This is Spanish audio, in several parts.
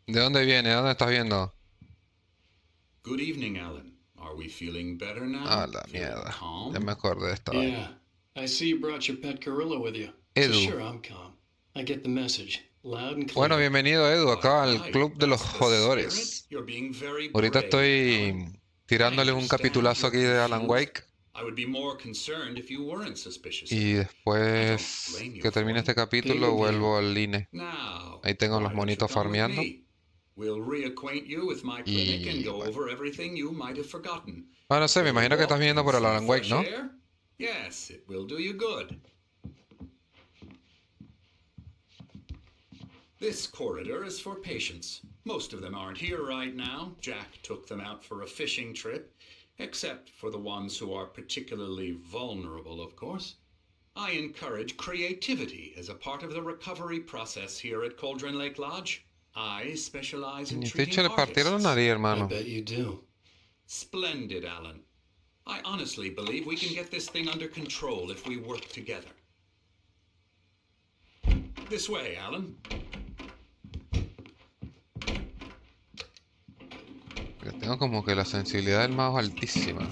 ¿De dónde viene? ¿De dónde estás viendo? Good evening, Alan. Are we feeling better Ah, now? la Feeling mierda. Ya me calm? acordé de esta vaina. Yeah, I see you brought your pet gorilla with you. So Edu. sure, I'm calm. I get the message, loud and Bueno, clear. bienvenido Edu, Quite acá al right. club de los That's the spirit. jodedores. You're being very Ahorita brave, Alan. estoy I tirándole un understand capitulazo you're aquí de Alan confused. Wake. I would be more concerned if you weren't suspicious of Y me. I don't después blame you que termine for it. este capítulo Big vuelvo review. al INE. Now, Ahí tengo los why don't you monitos come with farmeando. me? We'll reacquaint you with my clinic and Y go bueno. over everything you might have forgotten. Ah, no A sé, me little imagino que estás walk viniendo and por el some Alan Wake, fresh ¿no? air? Yes, it will do you good. This corridor is for patients. Most of them aren't here right now. Jack took them out for a fishing trip, except for the ones who are particularly vulnerable, of course. I encourage creativity as a part of the recovery process here at Cauldron Lake Lodge. I specialize in Ni treating le partieron la artists. nariz, I hermano. bet you do. Splendid, Alan. I honestly believe we can get this thing under control if we work together. This way, Alan. Porque tengo como que la sensibilidad del mouse altísima.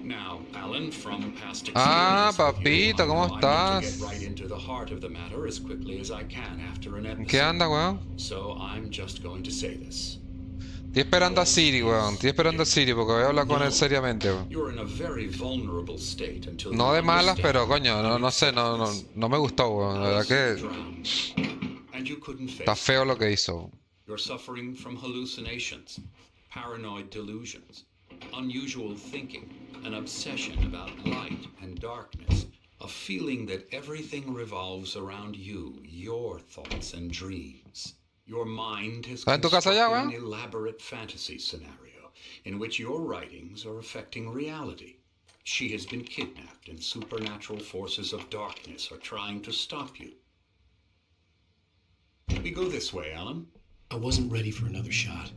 Now, Alan, from past Ah, experience with you, papito, I ¿cómo know I need to get right estás? into the heart of the matter as quickly as I can after an ¿En qué episode. anda, weón? So I'm just going to say this. Estoy esperando a Alice Siri, weón. is Estoy esperando a dead. Siri porque voy a hablar con él No. seriamente, weón. You're in a very vulnerable state until No you de malas, pero understand coño, and no sé, accept this. no me gustó, weón. La verdad Alice que drowned, and you couldn't está face feo that. lo que hizo. You're suffering from hallucinations, paranoid delusions, unusual thinking, an obsession about light and darkness, a feeling that everything revolves around you, your thoughts and dreams. Your mind has ¿Estás en tu casa ya, constructed an weón? elaborate fantasy scenario in which your writings are affecting reality. She has been kidnapped, and supernatural forces of darkness are trying to stop you. We go this way, Alan. I wasn't ready for another shot,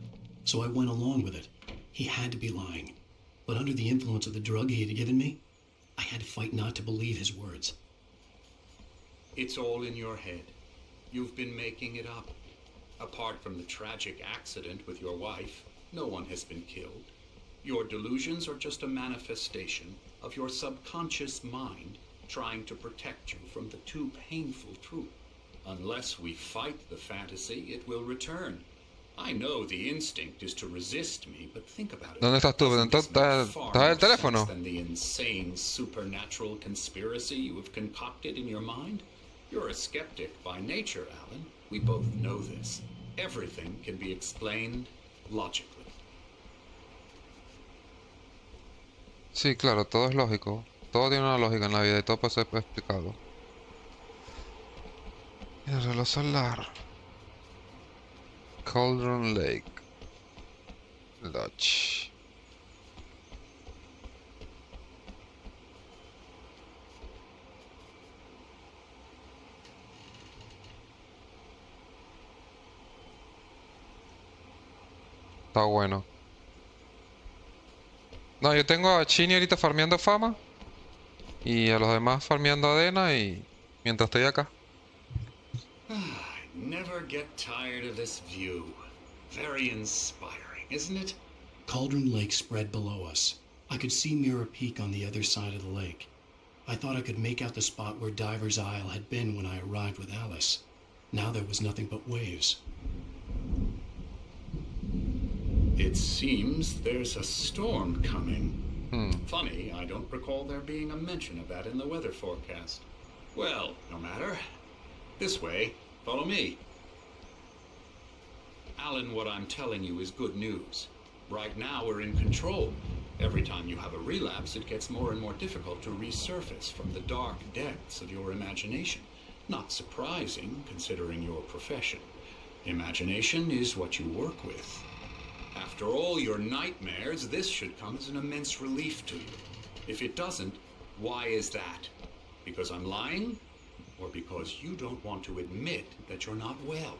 so I went along with it. He had to be lying. But under the influence of the drug he had given me, I had to fight not to believe his words. It's all in your head. You've been making it up. Apart from the tragic accident with your wife, no one has been killed. Your delusions are just a manifestation of your subconscious mind trying to protect you from the too painful truth. Unless we fight the fantasy, it will return. I know the instinct is to resist me, but think about it. ¿Dónde estás tú? Doesn't this Entonces, make ¿estás far en el more sense teléfono? than the insane supernatural conspiracy you have concocted in your mind? You're a skeptic by nature, Alan. We both know this. Everything can be explained logically. Sí, claro, todo es lógico. Todo tiene una lógica en la vida y todo puede ser explicado. El reloj solar. Cauldron Lake Lodge. Está bueno. No, yo tengo a Chini ahorita farmeando fama. Y a los demás farmeando arena y mientras estoy acá. I never get tired of this view. Very inspiring, isn't it? Cauldron Lake spread below us. I could see Mirror Peak on the other side of the lake. I thought I could make out the spot where Diver's Isle had been when I arrived with Alice. Now there was nothing but waves. It seems there's a storm coming. Funny, I don't recall there being a mention of that in the weather forecast. Well, no matter. This way, follow me. Alan, what I'm telling you is good news. Right now we're in control. Every time you have a relapse, it gets more and more difficult to resurface from the dark depths of your imagination. Not surprising, considering your profession. Imagination is what you work with. After all your nightmares, this should come as an immense relief to you. If it doesn't, why is that? Because I'm lying? or because you don't want to admit that you're not well.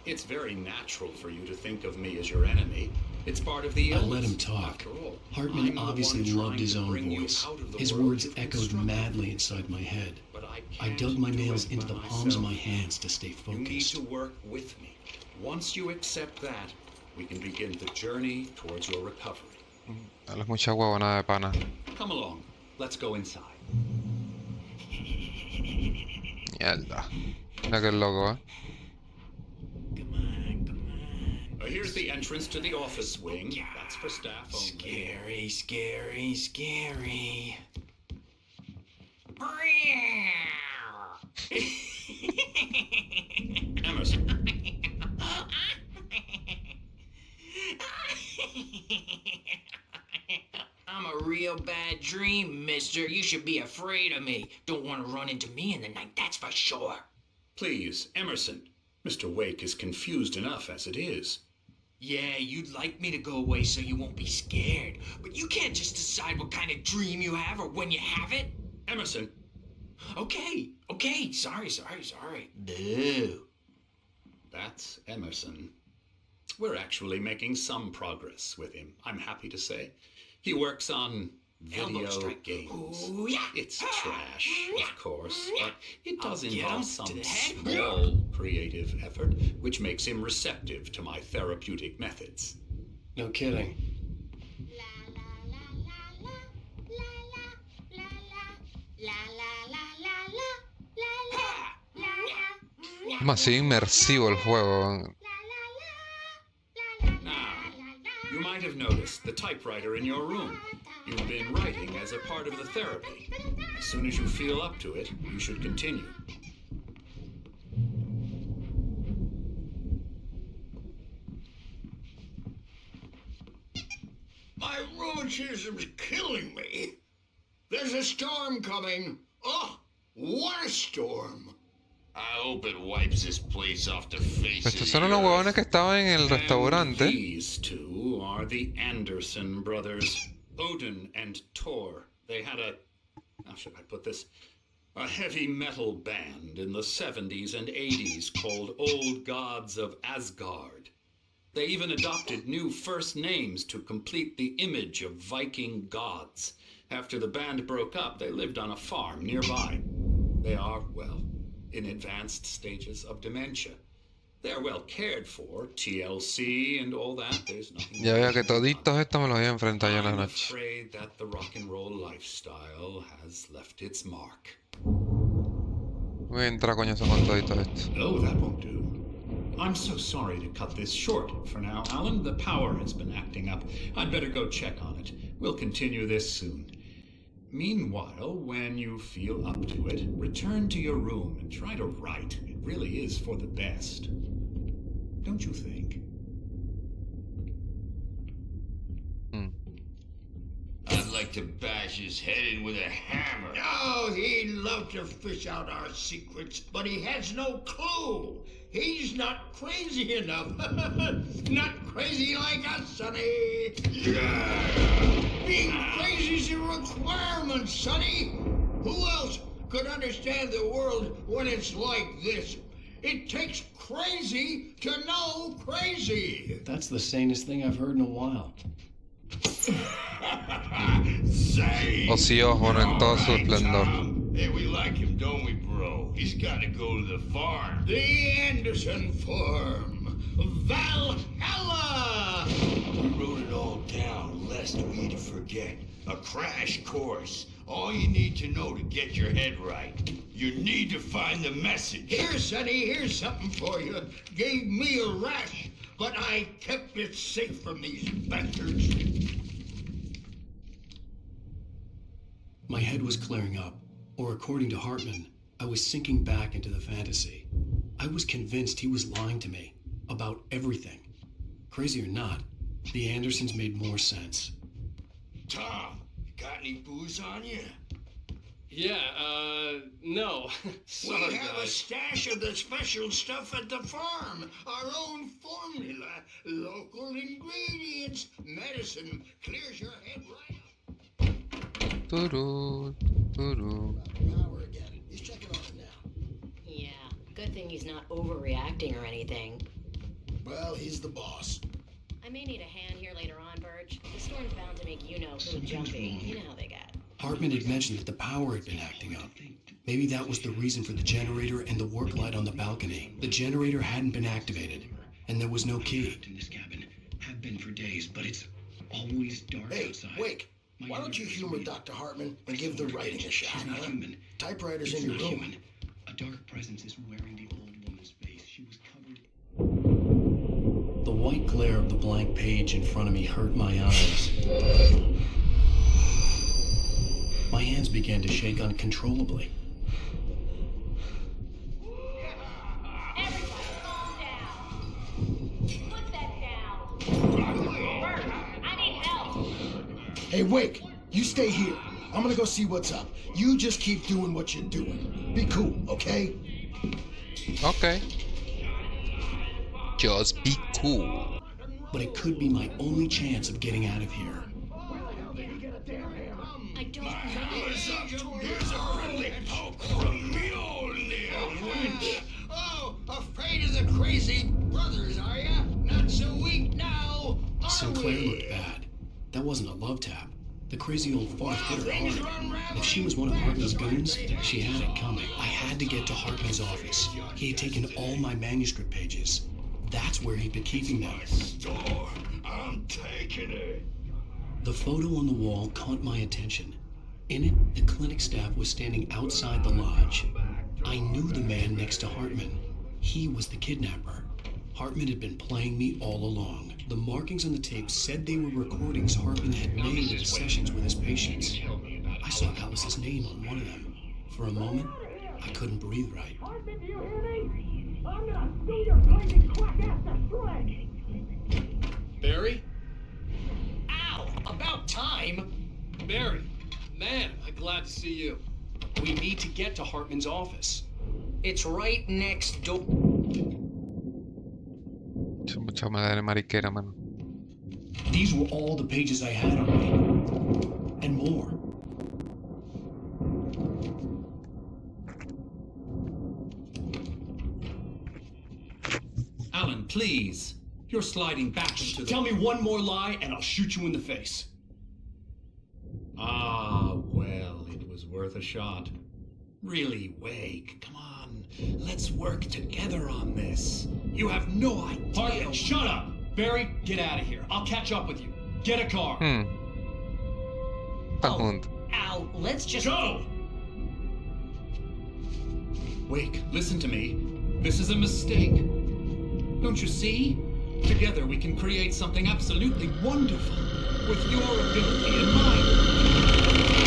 It's very natural for you to think of me as your enemy. It's part of the I illness. let him talk. After all, Hartman I'm the obviously one loved trying his to own bring you voice. out of the His world words you've echoed constructed. madly inside my head. But I I can't dug my do nails it into by the palms of myself. my hands to stay You need focused. to work with me. Once you accept that, we can begin the journey towards your recovery. Dale mucha huevona de pana. Come along. Let's go inside. Mierda. Mira que loco, ¿eh? Come on, come on. Here's the entrance to the office wing. That's for staff only. Scary, scary, scary. Emerson, I'm a real bad dream, mister. You should be afraid of me. Don't want to run into me in the night, that's for sure. please, Emerson. Mr. Wake is confused enough as it is. Yeah, you'd like me to go away so you won't be scared. But you can't just decide what kind of dream you have or when you have it. Emerson, Okay, sorry. Boo. that's Emerson. We're actually making some progress with him, I'm happy to say. He works on Elbow video strike. games. Ooh, yeah. It's trash, of course, but it does I'll get involve him some to the head. small creative effort, which makes him receptive to my therapeutic methods. No kidding. Es más inmersivo el juego. Now, you might have noticed the typewriter in your room. You've been writing as a part of the therapy. As soon as you feel up to it, you should continue. My rheumatism's killing me. There's a storm coming. Oh, what a storm. I hope it wipes this place off the face of Estos the son los huevones earth. que estaban en el And restaurante. these two are the Anderson brothers, Odin and Thor. They had how should I put this? A heavy metal band in the 70s and 80s called Old Gods of Asgard. They even adopted new first names to complete the image of Viking gods. After the band broke up, they lived on a farm nearby. They are, well, in advanced stages of dementia. They're well cared for, TLC and all that. There's nothing. Ya veo que toditos estos me los voy a enfrentar yo en la I'm noche. afraid that the rock and roll lifestyle has left its mark. Voy a entrar coñazo con toditos estos. Oh, that won't do. I'm so sorry to cut this short for now, Alan. The power has been acting up. I'd better go check on it. We'll continue this soon. Meanwhile, when you feel up to it, return to your room and try to write. It really is for the best. Don't you think? I'd like to bash his head in with a hammer. Oh, he'd love to fish out our secrets, but he has no clue. He's not crazy enough. Not crazy like us, Sonny. Yeah! Being crazy's a requirement, Sonny. Who else could understand the world when it's like this? It takes crazy to know crazy. That's the sanest thing I've heard in a while. Say, Ozzy Osbourne en todo su esplendor. Tom. Hey, we like him, don't we, bro? He's got to go to the farm. The Anderson Farm. Valhalla! We wrote it all down, lest we forget. A crash course. All you need to know to get your head right. You need to find the message. Here, Sonny, here's something for you. Gave me a rash, but I kept it safe from these bastards. My head was clearing up, or according to Hartman, I was sinking back into the fantasy. I was convinced he was lying to me about everything. Crazy or not, the Andersons made more sense. Tom, got any booze on you? Yeah, no. We Sorry, have a guys. stash of the special stuff at the farm. Our own formula. Local ingredients. Medicine clears your head right up. Turú, turú. Power again. He's checking on it now. Good thing he's not overreacting or anything. Well, he's the boss. I may need a hand here later on, Birch. The storm's bound to make you know who jumpy. You know how they get. Hartman had mentioned that the power had been acting up. Maybe that was the reason for the generator and the work light on the balcony. The generator hadn't been activated, and there was no key. In this cabin, have been for days, but it's always dark Hey, outside. Wake, why don't you humor Dr. Hartman and give the writing a shot, She's not huh? human. Typewriter's It's in your not room. human. A dark presence is wearing the old woman's face. She was covered. The white glare of the blank page in front of me hurt my eyes. My hands began to shake uncontrollably. Everybody, calm down. Put that down. Bert, I need help. Hey, Wake, you stay here. I'm gonna go see what's up. You just keep doing what you're doing. Be cool, okay? Okay. Just be cool. But it could be my only chance of getting out of here. I don't know. Here's a friendly poke from Mjolnir, wench. Oh, afraid of the crazy brothers, are ya? Not so weak now, are Sinclair we? looked bad. That wasn't a love tap. The crazy old fart hit her hard. If she was one of Hartman's goons, she had it coming. I had to get to Hartman's office. He had taken all my manuscript pages. That's where he'd been keeping them. Store. I'm taking it. The photo on the wall caught my attention. In it, the clinic staff was standing outside the lodge. I knew the man next to Hartman. He was the kidnapper. Hartman had been playing me all along. The markings on the tape said they were recordings Hartman had made of the sessions with his patients. I saw Alice's name on one of them. For a moment, I couldn't breathe right. Hartman, do you hear me? I'm gonna sue your crazy quack ass to shreds. Barry? Ow! About time! Barry, man, I'm glad to see you. We need to get to Hartman's office. It's right next door. Mucha madre mariquera, mano. These were all the pages I had on me. And more. Alan, please. You're sliding back into the... Tell me one more lie and I'll shoot you in the face. Ah, well, it was worth a shot. Really, Wake, come on. Let's work together on this. You have no idea... Hartman, shut up! Barry, get out of here. I'll catch up with you. Get a car. Están Oh, juntos. Al, let's just... Go! Wake, listen to me. This is a mistake. Don't you see? Together we can create something absolutely wonderful. With your ability and mine.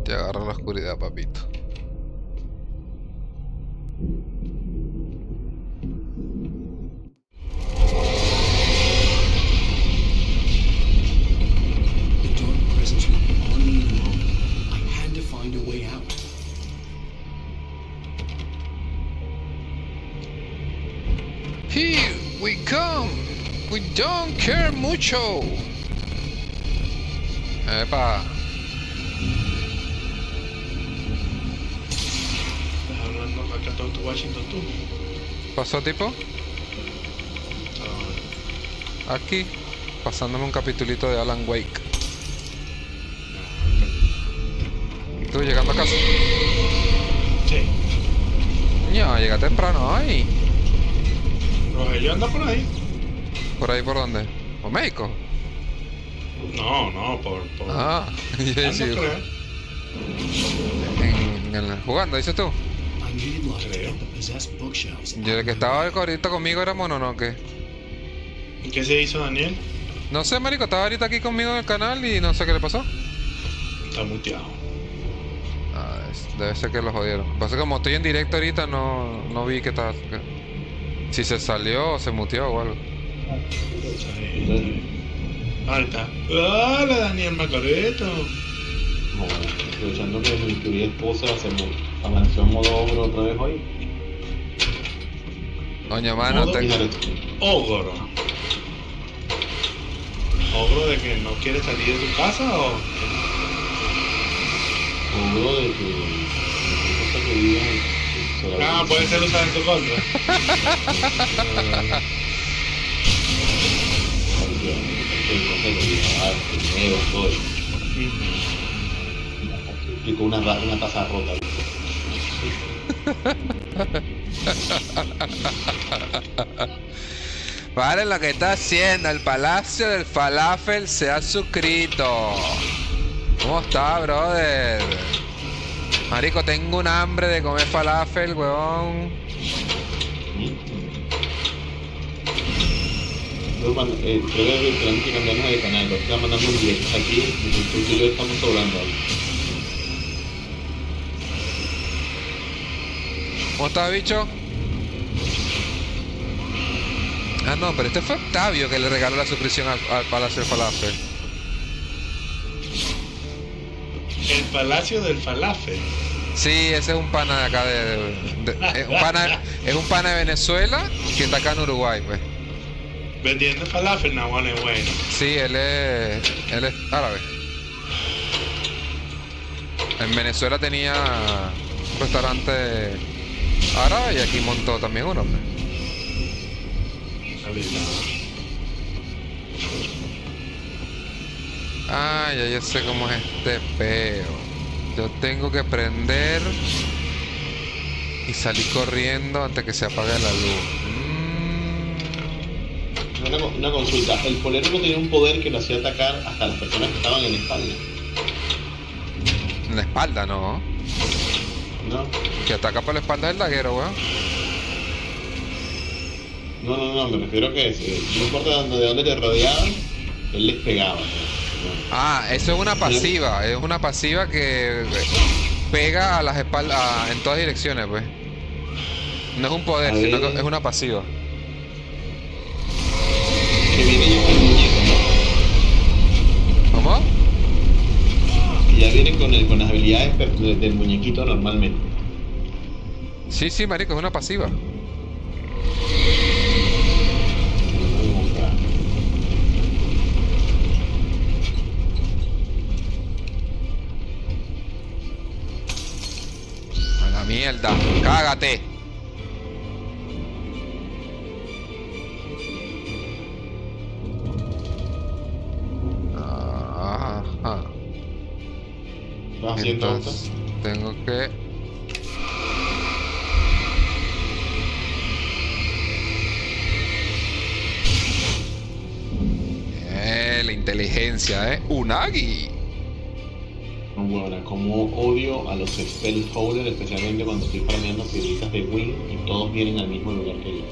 Te agarra la oscuridad, papito. The dark presence would be on me in a moment. I had to find a way out. Here we come. We don't care mucho. Epa. Estás hablando acá todo tu Washington tú. ¿Pasó, tipo? Aquí, pasándome un capitulito de Alan Wake. ¿Tú llegando a casa? Sí. No, llega temprano hoy. Rogelio anda por ahí. ¿Por ahí por dónde? ¿Por México? No, por Ah, yo anda sí. por ahí. Jugando, dices tú. I needed luck to Creo. get the possessed bookshelves. Yo el que estaba ahorita conmigo era Mononoke. ¿Y qué se hizo Daniel? No sé, marico, estaba ahorita aquí conmigo en el canal y no sé qué le pasó. Está muteado. Ah, debe ser que lo jodieron. Pasa que como estoy en directo ahorita no vi que estaba... Si se salió o se muteó o algo. Sí. Ahí está. ¡Hola, Daniel Macoreto! No, aprovechando que mi querida esposa se amaneció en modo ogro otra vez hoy. Coño, mano, Modo te... ogro. ¿Ogro de que no quiere salir de su casa o qué? Ogro de que cosa que diga Ah, puede ser usada en tu contra. Todo eso. Y con una taza rota. Vale, lo que está haciendo el Palacio del Falafel se ha suscrito. ¿Cómo está, brother? Marico, tengo un hambre de comer falafel, huevón. Creo que tenemos que cambiarnos de canal. Lo están mandando en directos aquí. Y tú y yo estamos sobrando ahí. ¿Cómo estás, bicho? Ah, no, pero este fue Octavio que le regaló la suscripción al Palacio del Falafel. El Palacio del Falafel. Sí, ese es un pana de acá es un pana de Venezuela que está acá en Uruguay, pues. Vendiendo falafel, no, bueno, bueno. Sí, él es árabe. En Venezuela tenía un restaurante árabe y aquí montó también uno, hombre. Ah, ya yo sé cómo es este peo. Yo tengo que prender y salir corriendo antes que se apague la luz. Una consulta. El polero no tenía un poder que lo hacía atacar hasta las personas que estaban en la espalda. En la espalda, no. No. Que ataca por la espalda del daguero, weón. No, me refiero a que no importa de dónde te rodeaban, él les pegaba. Ah, eso es una pasiva. Es una pasiva que pega a las espaldas en todas direcciones, pues. No es un poder, sino que es una pasiva. Que viene ya con el muñeco, ¿no? ¿Cómo? Que ya viene con las habilidades del muñequito normalmente. Sí, marico, es una pasiva. A la mierda, cágate. Ajá. Entonces, tengo que... la inteligencia, Unagi. Bueno, como odio a los spellholders, especialmente cuando estoy farmeando piedritas de win y todos vienen al mismo lugar que yo.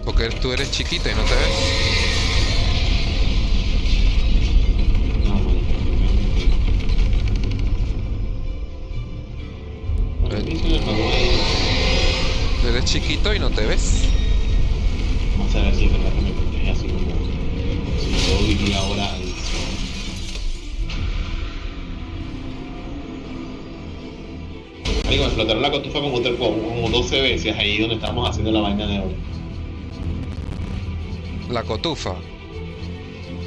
Porque tú eres chiquito y no te ves. Tú eres chiquito y no te ves. Vamos a ver si es verdad que me protege así como si yo viviría ahora al... Amigo, me explotaron la cotufa como 12 veces ahí donde estábamos haciendo la vaina de hoy. La cotufa.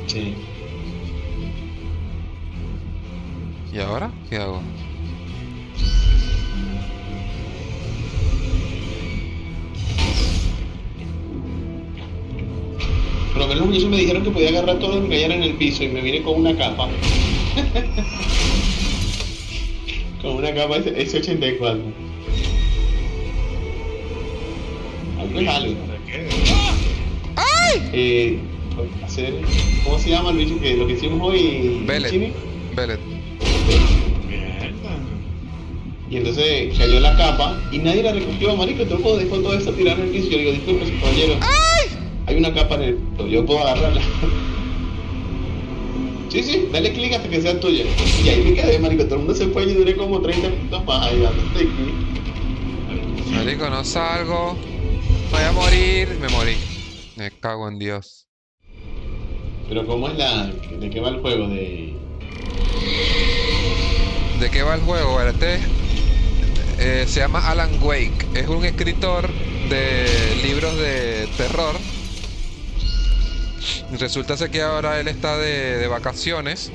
Sí. ¿Y ahora? ¿Qué hago? Por lo menos los muchachos me dijeron que podía agarrar todo lo que cayera en el piso y me vine con una capa. Con una capa S84. Algo es algo. ¡Ay! Hacer... ¿Cómo se llama el bicho que lo que hicimos hoy? Bellet. Y entonces cayó la capa y nadie la recogió, marico. Todo dejó todo eso tirado en el piso. Yo digo, disculpe, caballero. ¡Ay! Hay una capa en el... Yo puedo agarrarla. Sí, dale clic hasta que sea tuya. Y ahí me quedé, marico. Todo el mundo se fue y duré como 30 minutos más ahí dándote clic. Marico, no salgo. Voy a morir. Me morí. Me cago en Dios. Pero ¿cómo es ¿de qué va el juego? ¿De qué va el juego? Se llama Alan Wake. Es un escritor de libros de terror Resulta ser que ahora él está de vacaciones.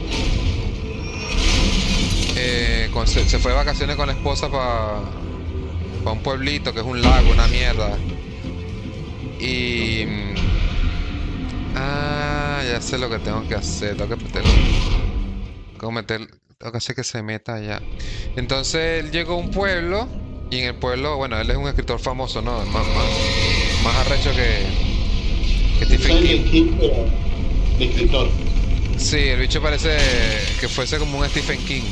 Se fue de vacaciones con la esposa para un pueblito que es un lago, una mierda. Y... ya sé lo que tengo que hacer. Tengo que hacer que se meta allá. Entonces él llegó a un pueblo. Y en el pueblo, bueno, él es un escritor famoso, ¿no? Más arrecho que Stephen King. De escritor. Sí, el bicho parece que fuese como un Stephen King.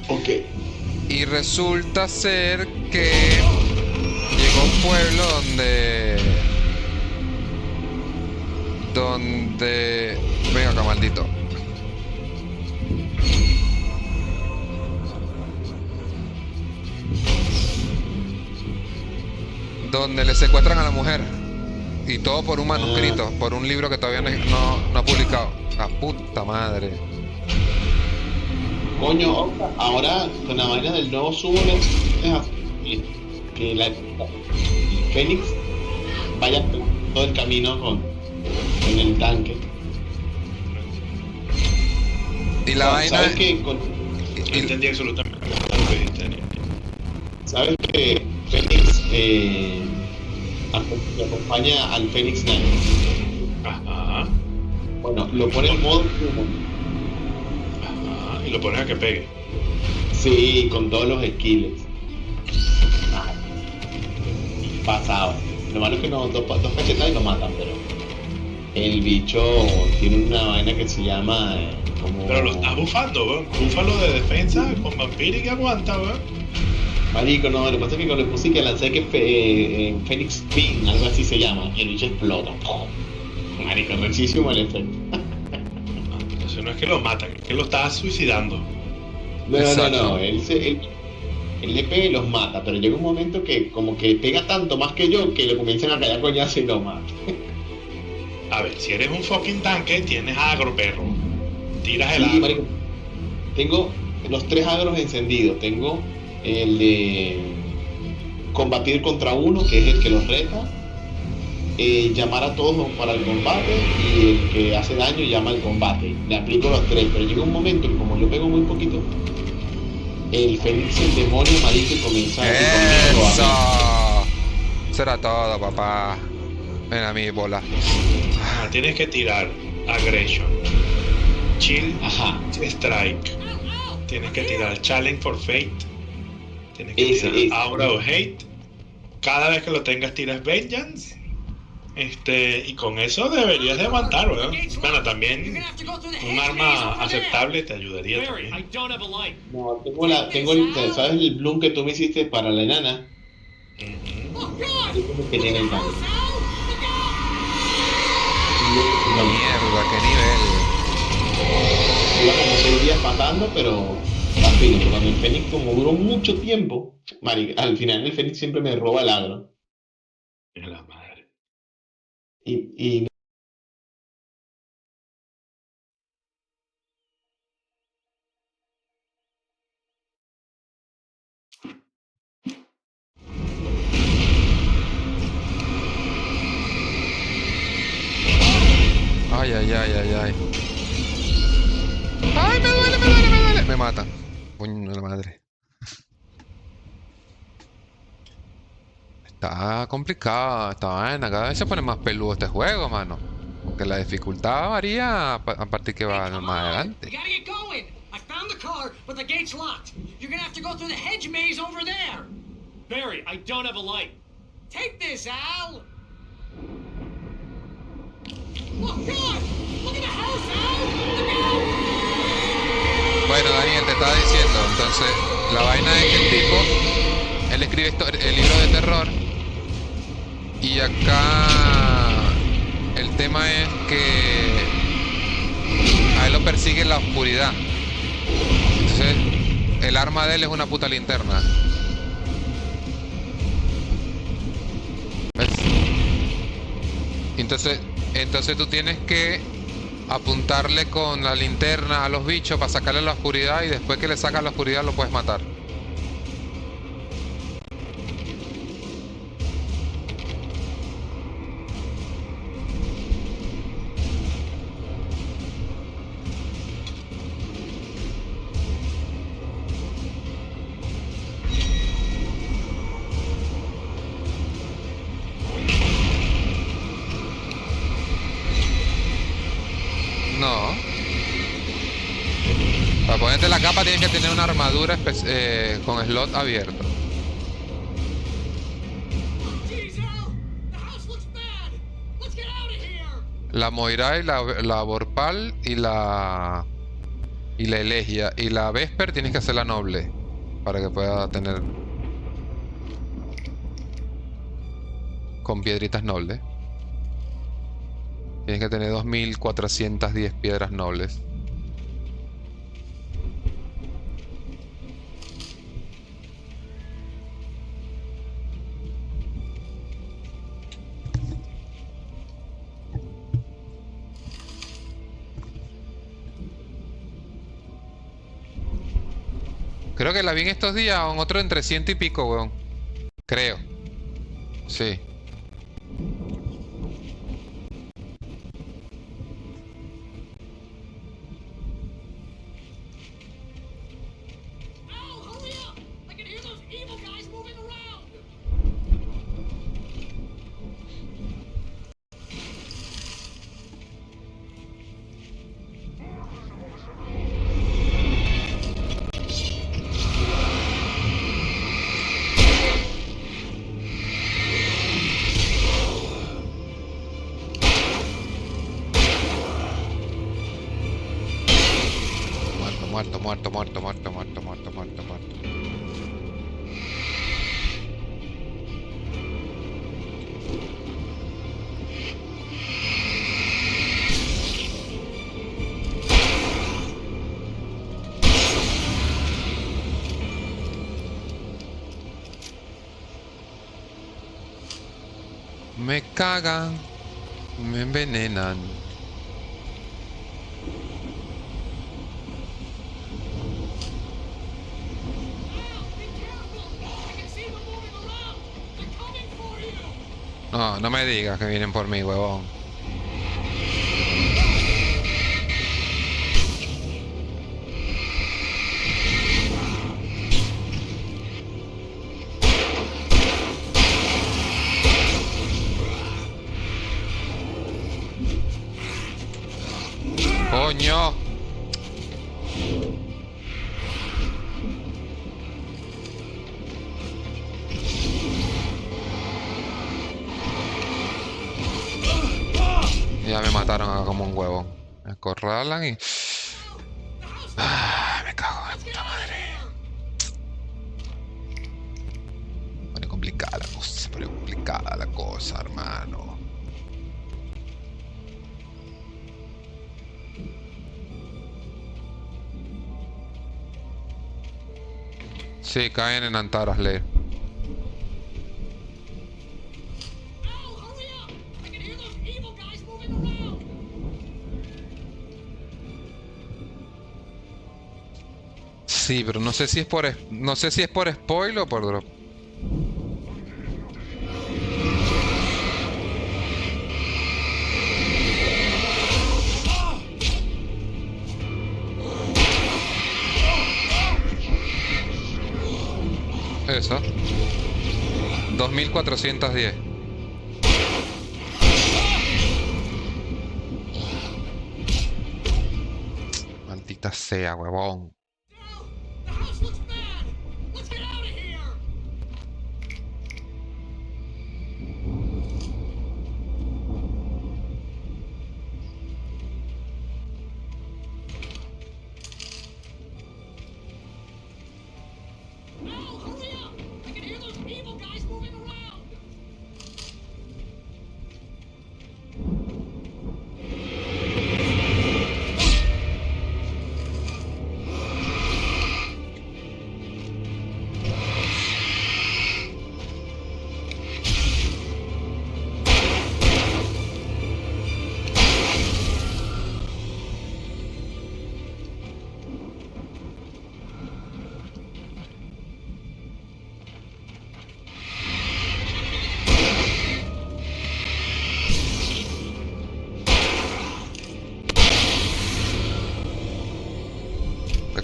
Ok. Y resulta ser que llegó a un pueblo donde... Venga acá, maldito. Donde le secuestran a la mujer. Y todo por un manuscrito, por un libro que todavía no ha publicado. La puta madre. Coño, ahora con la vaina del nuevo sumo es así, que el Fénix vaya todo el camino con el tanque. Y la vaina... ¿Sabes que No entendí absolutamente lo que dijiste. ¿Sabes que Fénix acompaña al Fénix Knight? Ajá. Bueno, lo pone en modo sumo. Y lo pones a que pegue. Sí, con todos los skills. Pasado. Lo malo es que dos cachetadas y lo matan, pero el bicho tiene una vaina que se llama como... Pero lo estás bufando, weón. Búfalo de defensa con vampiro y que aguanta, weón. Marico, no, lo que pasa es que cuando le puse que lancé que Phoenix Spin, algo así se llama, y el bicho explota. Marico, muchísimo el efecto. Entonces no es que lo matan, es que lo estás suicidando. No, él le pega y los mata, pero llega un momento que como que pega tanto más que yo que le comienzan a callar coñazo y lo matan. A ver, si eres un fucking tanque, tienes agro, perro. Tiras el Sí, agro. marico. Tengo los 3 agros encendidos. Tengo el de combatir contra uno, que es el que los reta, llamar a todos para el combate, y el que hace daño llama al combate. Le aplico los 3, pero llega un momento que como yo pego muy poquito, el Fénix, el demonio, marico, y comienza ¡Eso! Eso era todo, papá. Ven a mi bola. Tienes que tirar Aggression, Chill, Strike. Tienes que tirar Challenge for Fate. Tienes que tirar Aura o Hate. Cada vez que lo tengas tiras Vengeance. Y con eso deberías de aguantar, weón. Bueno, también un arma aceptable te ayudaría también. No, tengo ¿sabes el bloom que tú me hiciste para la enana? Que tiene el tanque. Mierda, qué nivel. Iba como 6 días matando, pero está fino. Cuando el Fénix, como duró mucho tiempo, al final el Fénix siempre me roba el agro. Es la madre. Y Ay. Ay, me duele. Me matan. Coño de la madre. Está complicado esta vaina. Cada vez se pone más peludo este juego, mano. Porque la dificultad varía a partir que va más adelante. You gotta get going. I found the car, but the gate's locked. You're gonna have to go through the hedge maze over there. Barry, I don't have a light. Take this, Al. Oh, God! Look at the house, Al! Look out! Bueno, Daniel, te estaba diciendo. Entonces, la vaina es que el tipo, él escribe el libro de terror. Y acá el tema es que a él lo persigue la oscuridad. Entonces, el arma de él es una puta linterna. ¿Ves? Entonces tú tienes que apuntarle con la linterna a los bichos para sacarle la oscuridad, y después que le sacas la oscuridad lo puedes matar. capa tienes que tener una armadura con slot abierto. La Moira y la Vorpal y la Elegia. Y la Vesper tienes que hacerla noble para que pueda tener con piedritas nobles. Tienes que tener 2410 piedras nobles. Creo que la vi en estos días, en otro en 300 y pico, weón. Creo. Sí. Muerto. Me cagan, me envenenan. No, no me digas que vienen por mí, huevón. Coño. Ya me mataron acá como un huevo. Me acorralan y... me cago en la puta madre. Pone complicada la cosa, se pone complicada la cosa, hermano. Sí, caen en Antaras, Lee. Sí, pero no sé si es por no sé si es por spoil o por drop. Eso. 2410. Maldita sea, huevón.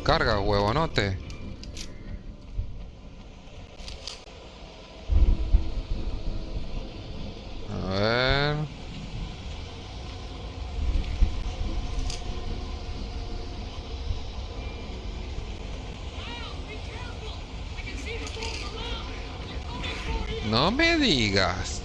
Carga, huevonote. A ver. No me digas.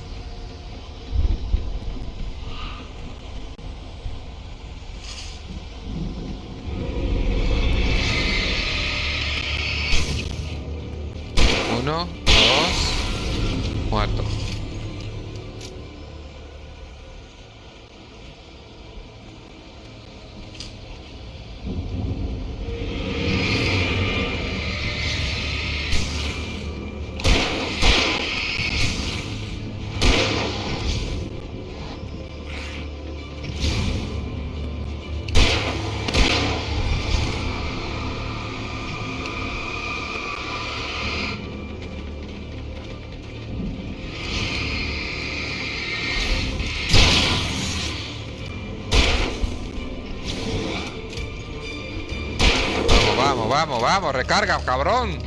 Uno, dos, muerto. Vamos, vamos, recarga, cabrón.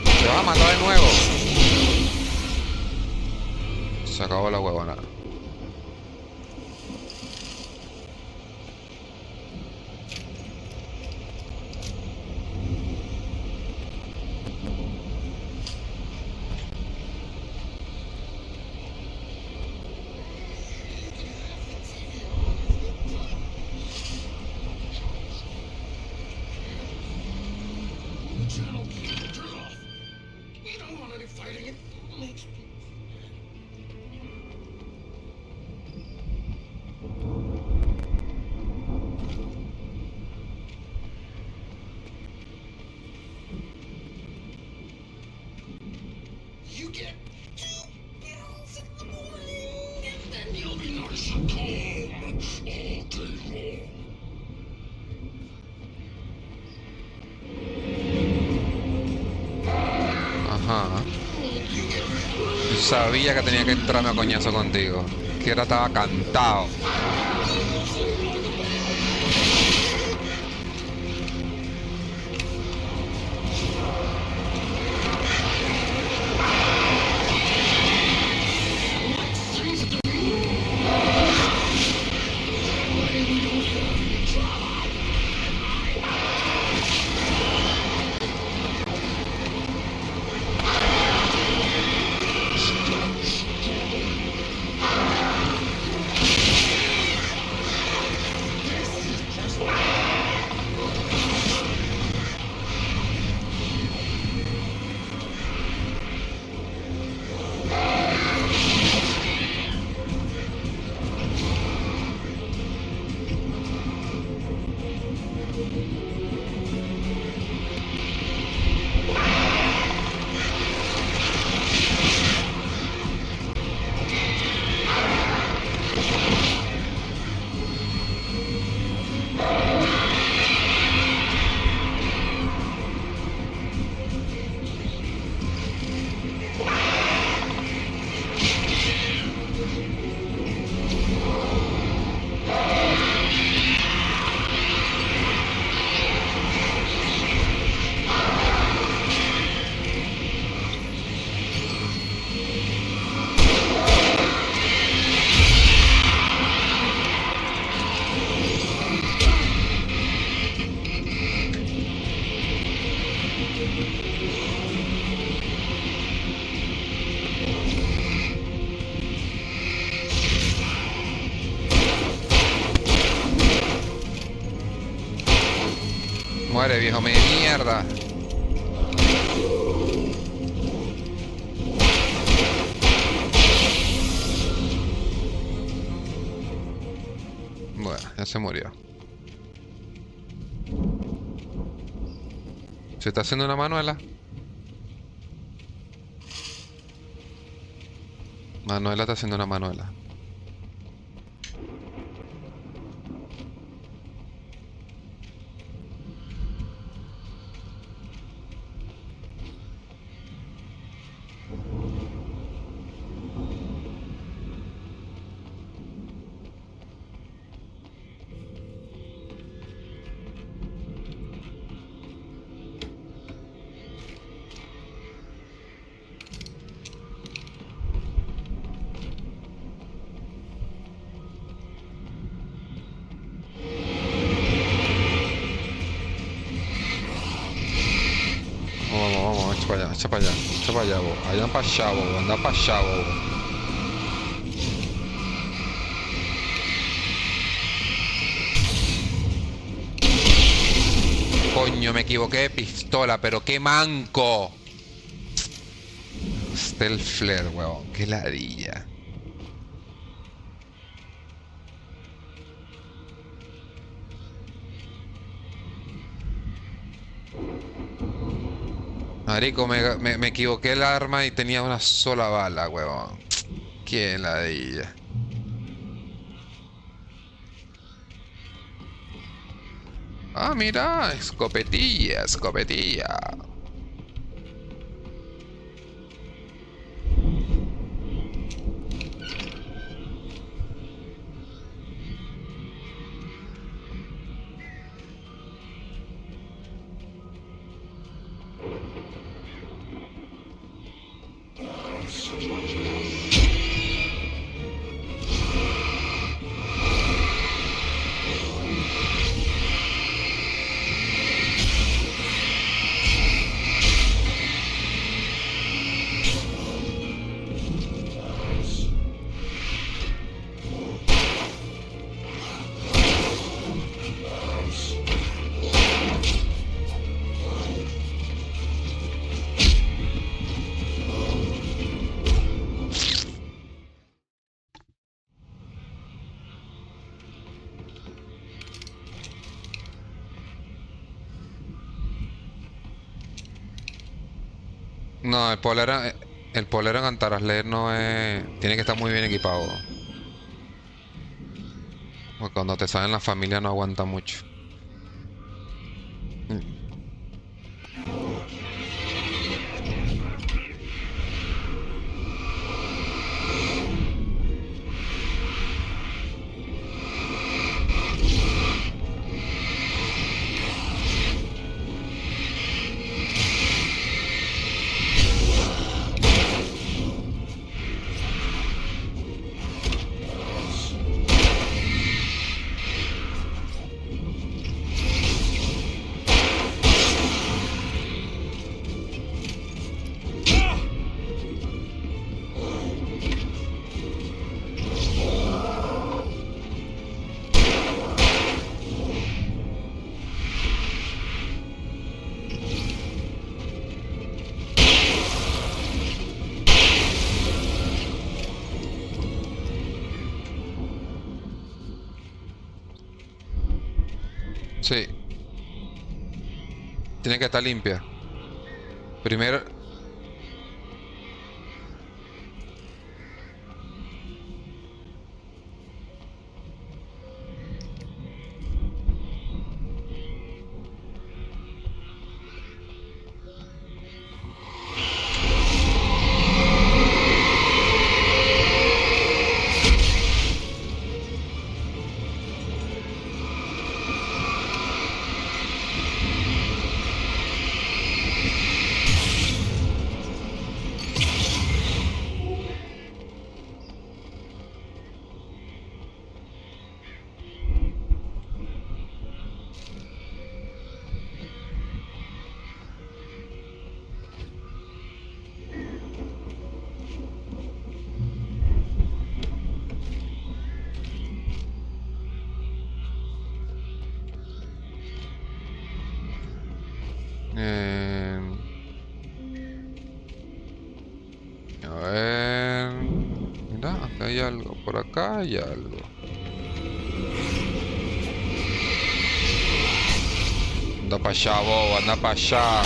Te va a matar de nuevo. Se acabó la huevona. Ajá. Yo sabía que tenía que entrarme a coñazo contigo. Que ahora estaba cantado. Muere, viejo, me mierda. Bueno, ya se murió. ¿Se está haciendo una Manuela? Manuela está haciendo una Manuela. Echa para allá, echa para allá, bo. Allá para allá, bo. Anda para allá, bo. Coño, me equivoqué de pistola, pero qué manco. Está el flare, weón. Qué ladilla. Marico, me equivoqué el arma y tenía una sola bala, weón. Qué ladilla. Ah, mira, escopetilla, escopetilla. No, el polero en Antarasler no es... Tiene que estar muy bien equipado. Porque cuando te salen la familia no aguanta mucho. Sí. Tiene que estar limpia. Primero... A ver... Mira, acá hay algo. Por acá hay algo. Anda para allá, bobo, anda para allá.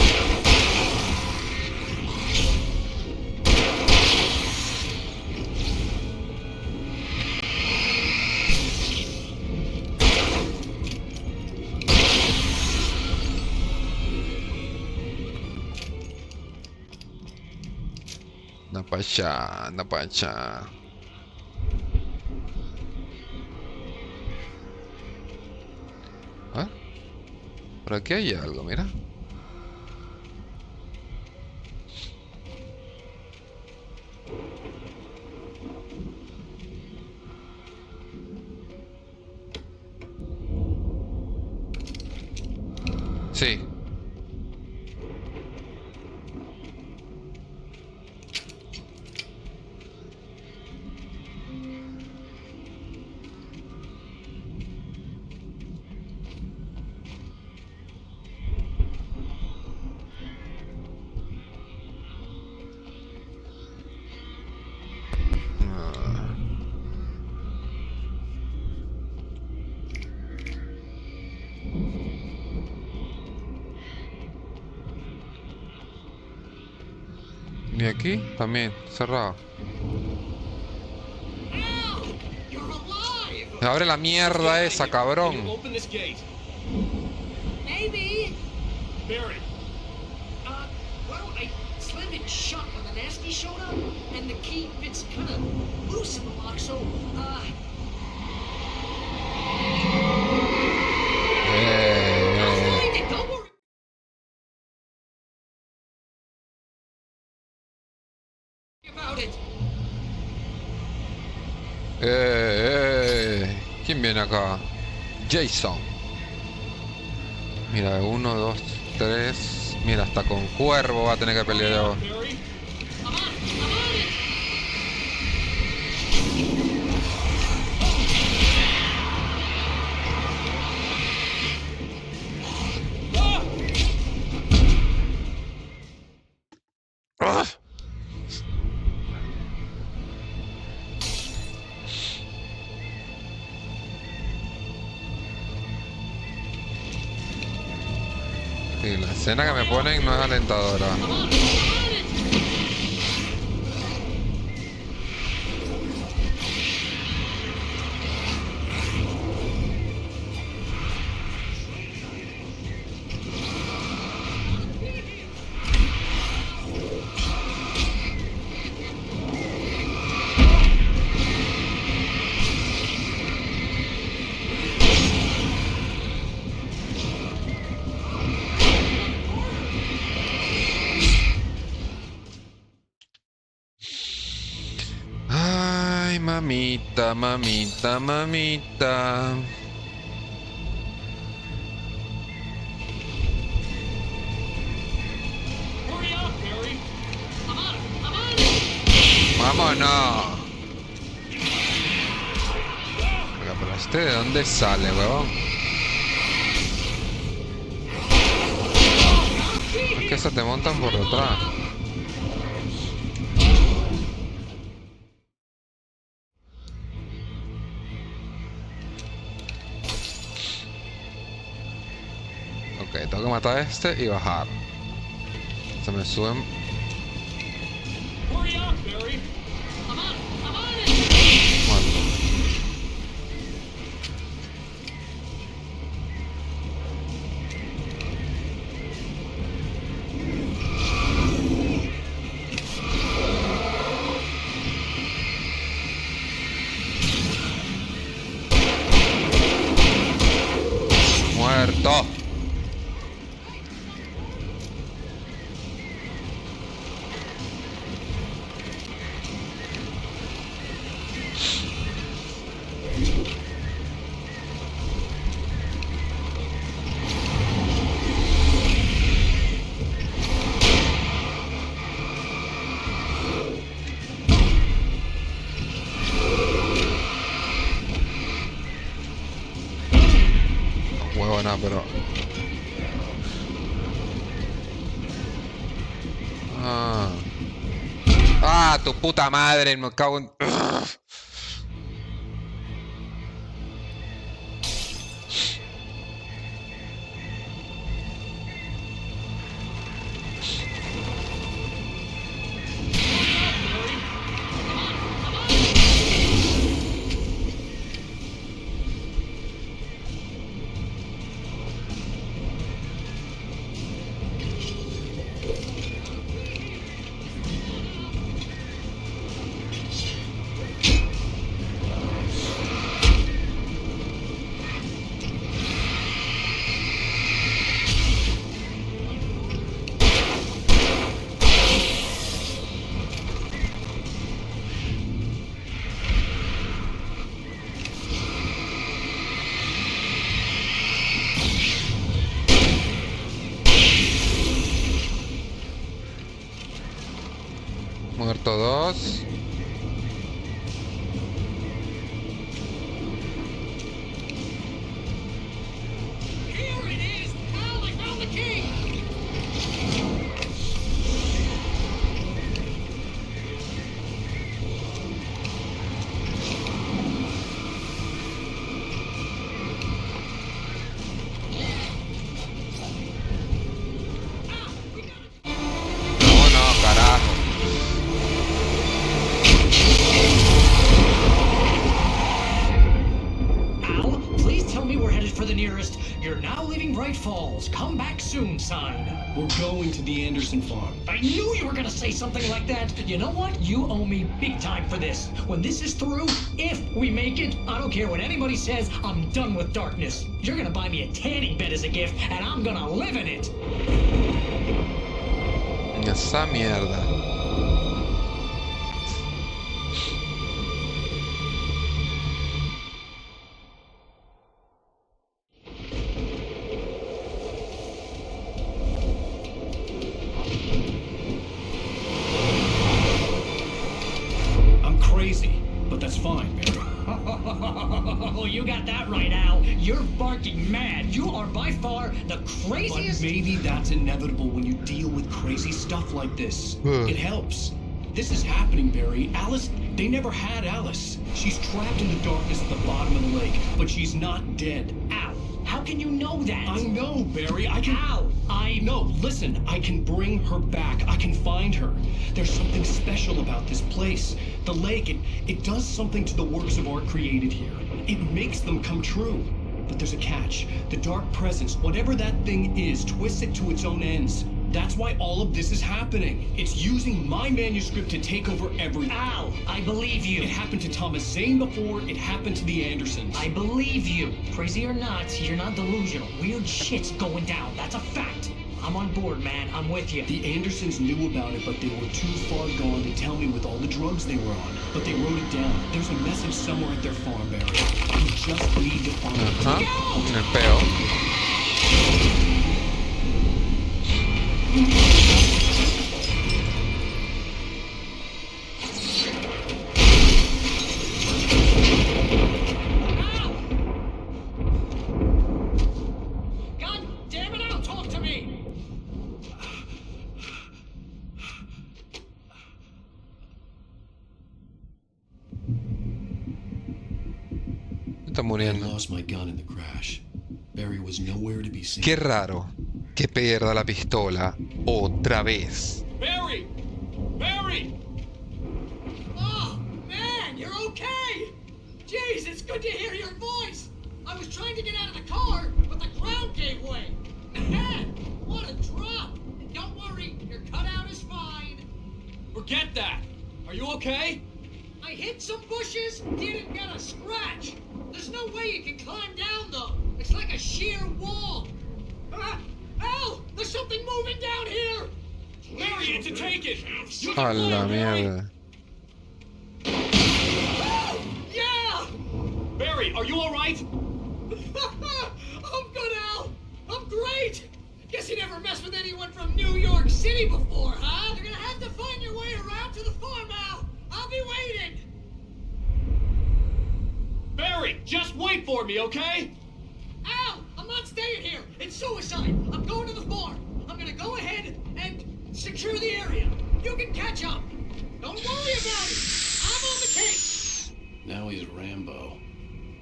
Anda para allá, anda para allá. ¿Ah? Por aquí hay algo, mira. Sí. ¿Y aquí? También, cerrado. Abre la mierda esa, cabrón. Maybe. Barry. Well, I slammed it shut when the nasty showed up, and the key fits kind of loose in the lock, so, I'll find it, don't worry. About it. ¿Quién viene acá? Jason. Mira, 1, 2, 3. Mira, hasta con cuervo va a tener que pelear ahora. Sí, la escena que me ponen no es alentadora. Ay, mamita, mamita, mamita. Vámonos. Oiga, pero este de dónde sale, huevón. Es que se te montan por detrás. Ok, tengo que matar a este y bajar. Se me suben. Muerto. Muerto. Huevona, pero... Ah, tu puta madre, me cago en... Muerto 2. No, carajo. for the nearest "You're now leaving Bright Falls. Come back soon" sign. We're going to the Anderson farm. I knew you were gonna say something like that. You know what? You owe me big time for this. When this is through, if we make it, I don't care what anybody says, I'm done with darkness. You're gonna buy me a tanning bed as a gift, and I'm gonna live in it. Esa mierda. I'm crazy, but that's fine, Barry. Oh, you got that right, Al. You're barking mad. You are by far the craziest. But maybe that's inevitable when you deal with crazy stuff like this. It helps. This is happening, Barry. Alice, they never had Alice. She's trapped in the darkness at the bottom of the lake, but she's not dead. Al, how can you know that? I know, Barry. I can... Al, No, listen. I can bring her back. I can find her. There's something special about this place. The lake, it does something to the works of art created here. It makes them come true. But there's a catch. The dark presence, whatever that thing is, twists it to its own ends. That's why all of this is happening. It's using my manuscript to take over everything. Al, I believe you. It happened to Thomas Zane before. It happened to the Andersons. I believe you. Crazy or not, you're not delusional. Weird shit's going down. That's a fact. I'm on board, man. I'm with you. The Andersons knew about it, but they were too far gone to tell me with all the drugs they were on. But they wrote it down. There's a message somewhere at their farm, Barry. You just need to find it. El peo. God damn it, Al, talk to me. Está I muriendo. lost my gun in the crash. Barry was nowhere to be seen. Qué raro que pierda la pistola otra vez. Barry! Barry! Oh, man, you're okay. Jeez, it's good to hear your voice. I was trying to get out of the car, but the ground gave way. Man, what a drop. And don't worry, your cutout is fine. Forget that! Are you okay? I hit some bushes, didn't get a scratch. There's no way you can climb down, though. It's like a sheer wall. Al, there's something moving down here. Barry, it's a take-it! You A can la fly, Barry. mierda. Yeah! Barry, are you alright? I'm good, Al. I'm great. Guess you never messed with anyone from New York City before, huh? You're gonna have to find your way around to the farm, Al. I'll be waiting. Barry, just wait for me, okay? Al, I'm not staying here. It's suicide. I'm going to the farm. I'm gonna go ahead and secure the area. You can catch up. Don't worry about it. I'm on the case. Now he's Rambo.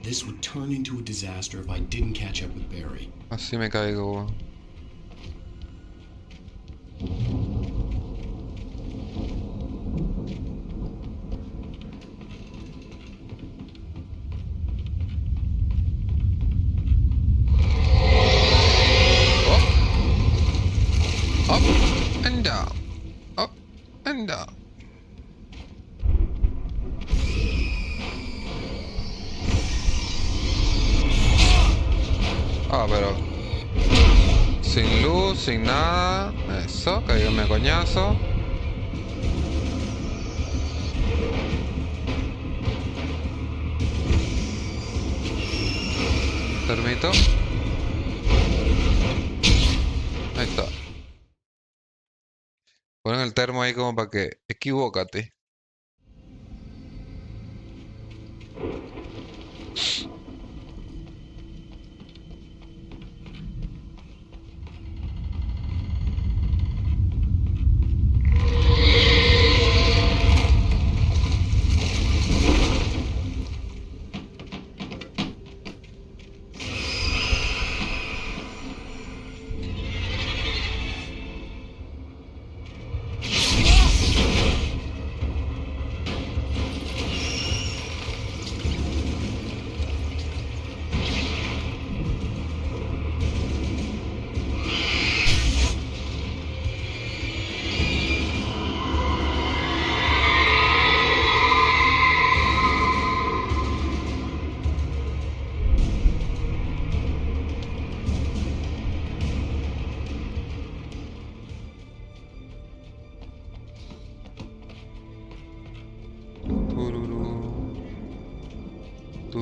This would turn into a disaster if I didn't catch up with Barry. Así me caigo. Up and down. Up and down. Ah, pero sin luz, sin nada. Eso, caígame a coñazo. Termito. Ahí está. Ponen el termo ahí como para que equivócate.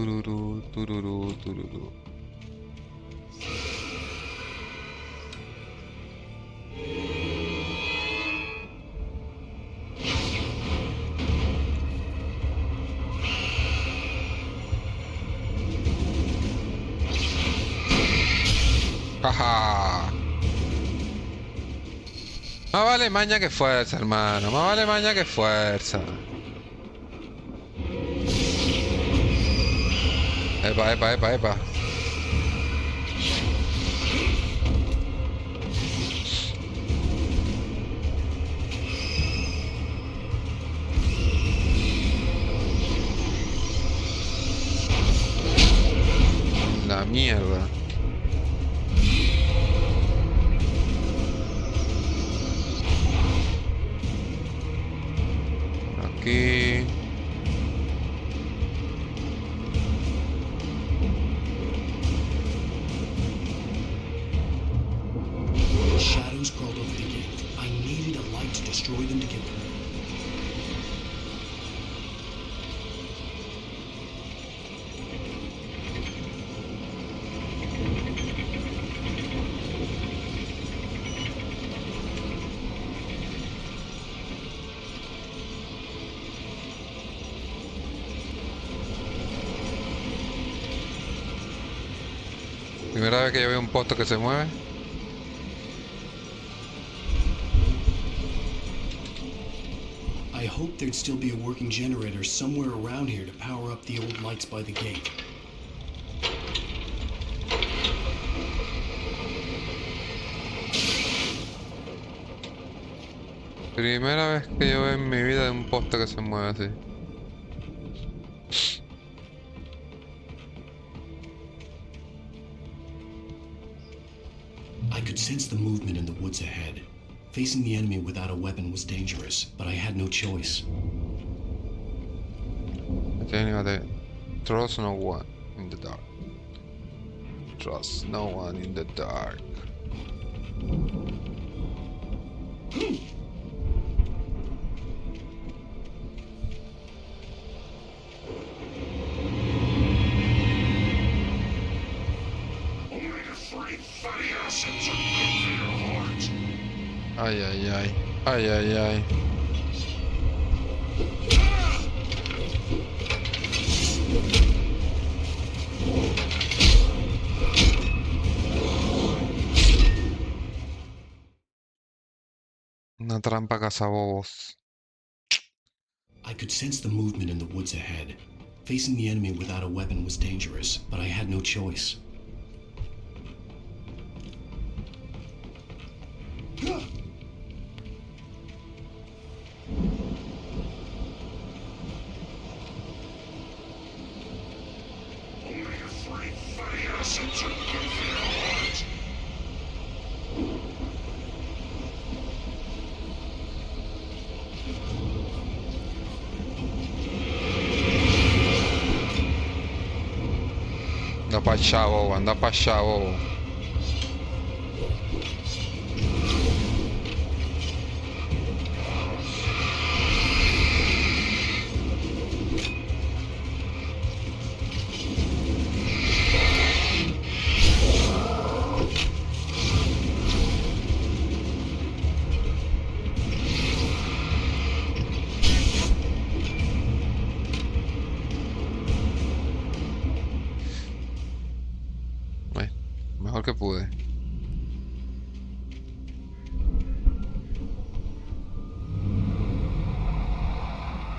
Tururú, tururú, tururú. Jaja. Más vale maña que fuerza, hermano. Más vale maña que fuerza. Epa, epa, epa, epa. La mierda. Aquí. Shadows crawled over the gate. I needed a light to destroy them to get rid. Primera vez que yo veo un poste que se mueve. I hoped there'd still be a working generator somewhere around here to power up the old lights by the gate. Primera vez que yo veo en mi vida un poste que se mueve así. I could sense the movement in the woods ahead. Facing the enemy without a weapon was dangerous, but I had no choice. Trust no one in the dark. Trust no one in the dark. Ay, ay, ay. Ay, ay, ay. Una trampa cazabobos. I could sense the movement in the woods ahead. Facing the enemy without a weapon was dangerous, but I had no choice. Anda pa' allá, bobo, anda pa' allá, bobo. Mejor que pude.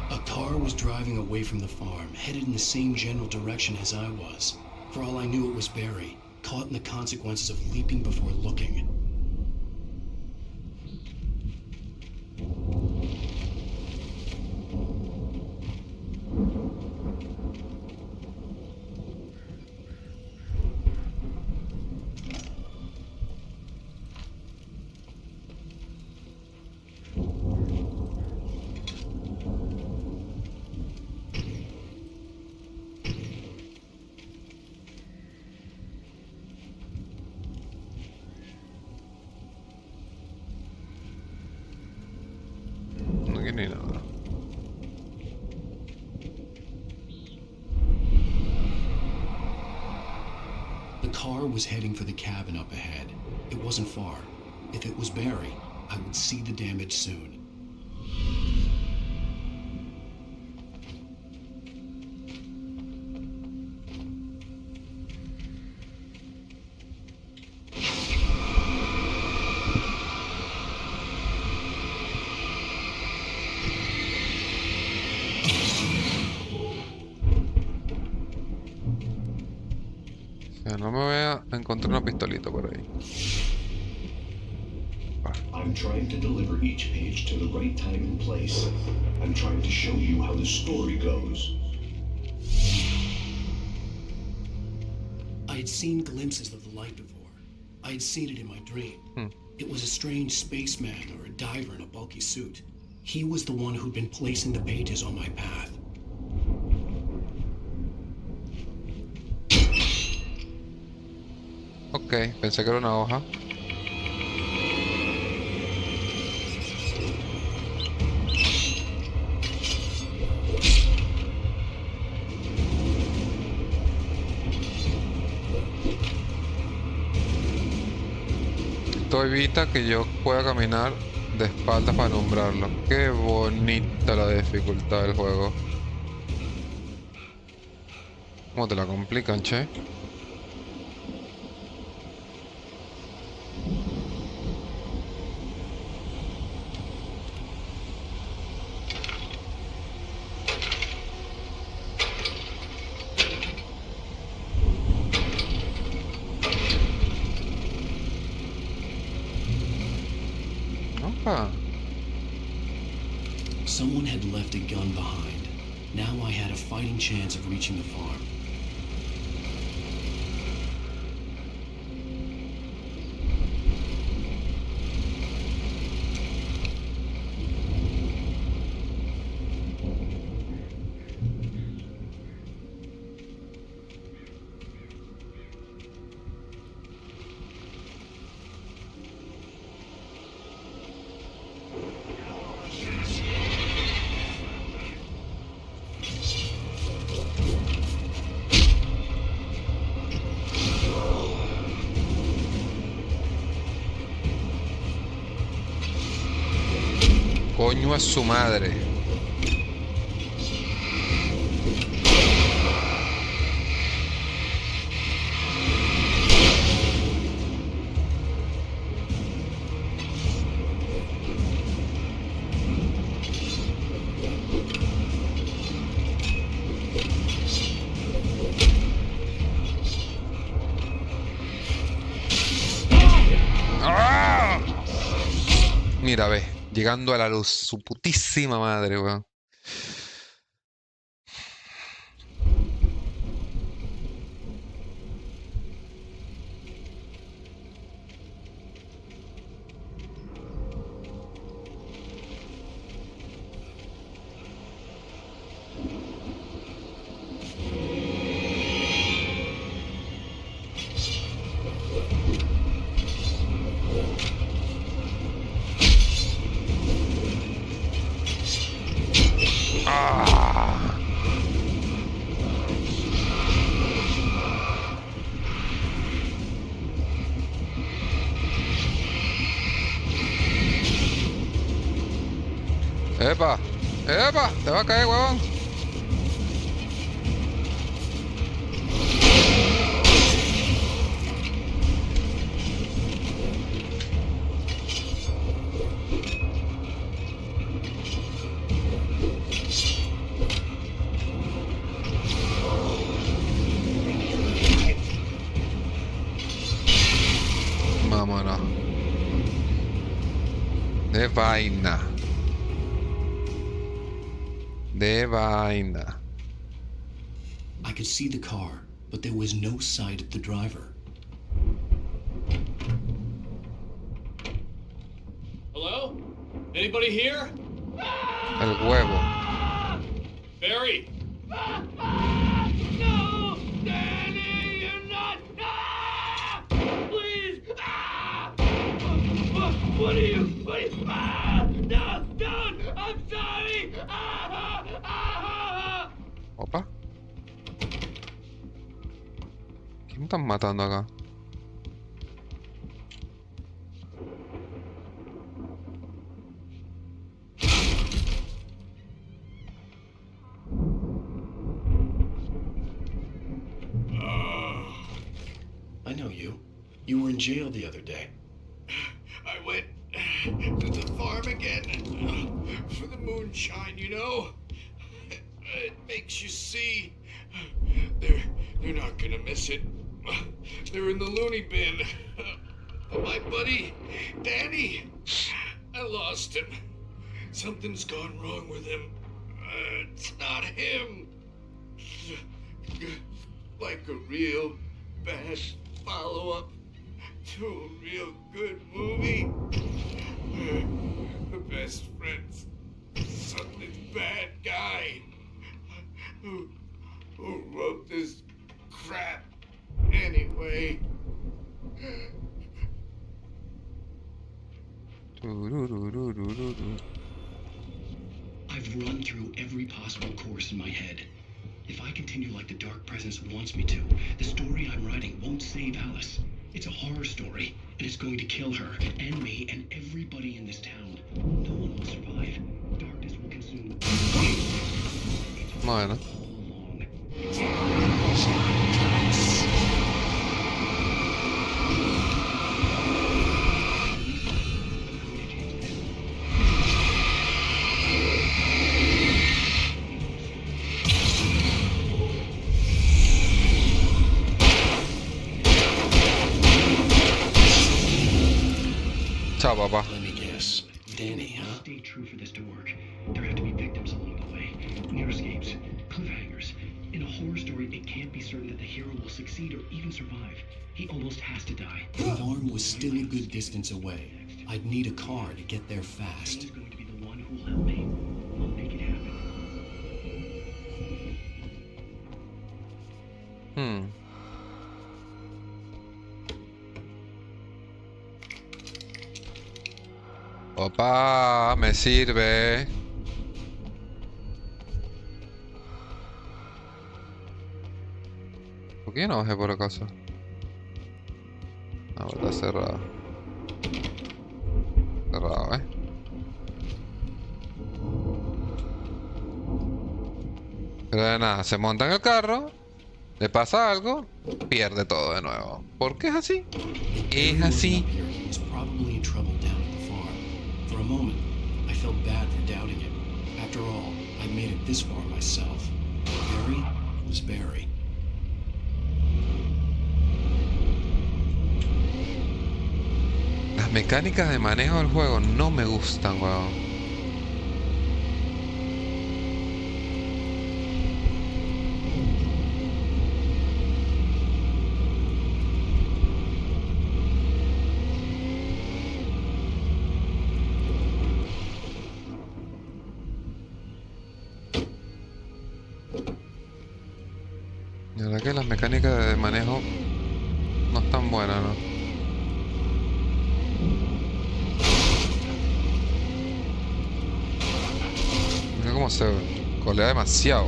A car was driving away from the farm, headed in the same general direction as I was. For all I knew, it was Barry, caught in the consequences of leaping before looking. No quiero ni nada. The car was heading for the cabin up ahead. It wasn't far. If it was Barry, I would see the damage soon. No me voy a encontrar una pistolita por ahí. I'm trying to deliver each page to the right time and place. I'm trying to show you how the story goes. I had seen glimpses of the light before. I had seen it in my dream. It was a strange spaceman or a diver in a bulky suit. He was the one who'd been placing the pages on my path. Ok, pensé que era una hoja. Esto evita que yo pueda caminar de espaldas para nombrarlo. Qué bonita la dificultad del juego. ¿Cómo te la complican, che? Someone had left a gun behind. Now I had a fighting chance of reaching the farm. Coño a su madre. ¡Ah! Mira, ve. Llegando a la luz, su putísima madre, weón. ¡Epa! ¡Epa! ¡Te va a caer, huevón! Vámonos. De vaina. De vaina. I could see the car, but there was no sight of the driver. Hello? Anybody here? El huevo. Barry! No! Danny, you're not! Ah! Please! Ah! What are you? No! Don't! I'm sorry! Opa. me están matando acá? I know you. You were in jail the other day. I went to the farm again for the moonshine, you know? It makes you see. They're not gonna miss it. They're in the loony bin. My buddy, Danny, I lost him. Something's gone wrong with him. It's not him. Like a real bad follow-up to a real good movie. The best friend's something bad guy who wrote this crap anyway. I've run through every possible course in my head. If I continue like the Dark Presence wants me to, the story I'm writing won't save Alice. It's a horror story, and it's going to kill her, and me, and everybody in this town. No one will survive. Darkness will consume them. Bueno. Chao, papá. Let me guess. Danny, huh? Stay true for this to work. There have to be victims along the way. Near escapes. Cliffhangers. In a horror story, it can't be certain that the hero will succeed or even survive. He almost has to die. The farm was still a good distance away. I'd need a car to get there fast. He's going to be the one who will help me. I'll make it happen. Opa, me sirve. ¿Por qué no bajé por acaso? No, está cerrado. Cerrado, Pero de nada, se monta en el carro, le pasa algo, pierde todo de nuevo. ¿Por qué es así? Es así. For a moment, I felt bad for doubting it. After all, I made it this far myself. Barry was Barry. Las mecánicas de manejo del juego no me gustan, weón. La verdad que las mecánicas de manejo no están buenas, ¿no? Mira cómo se colea demasiado.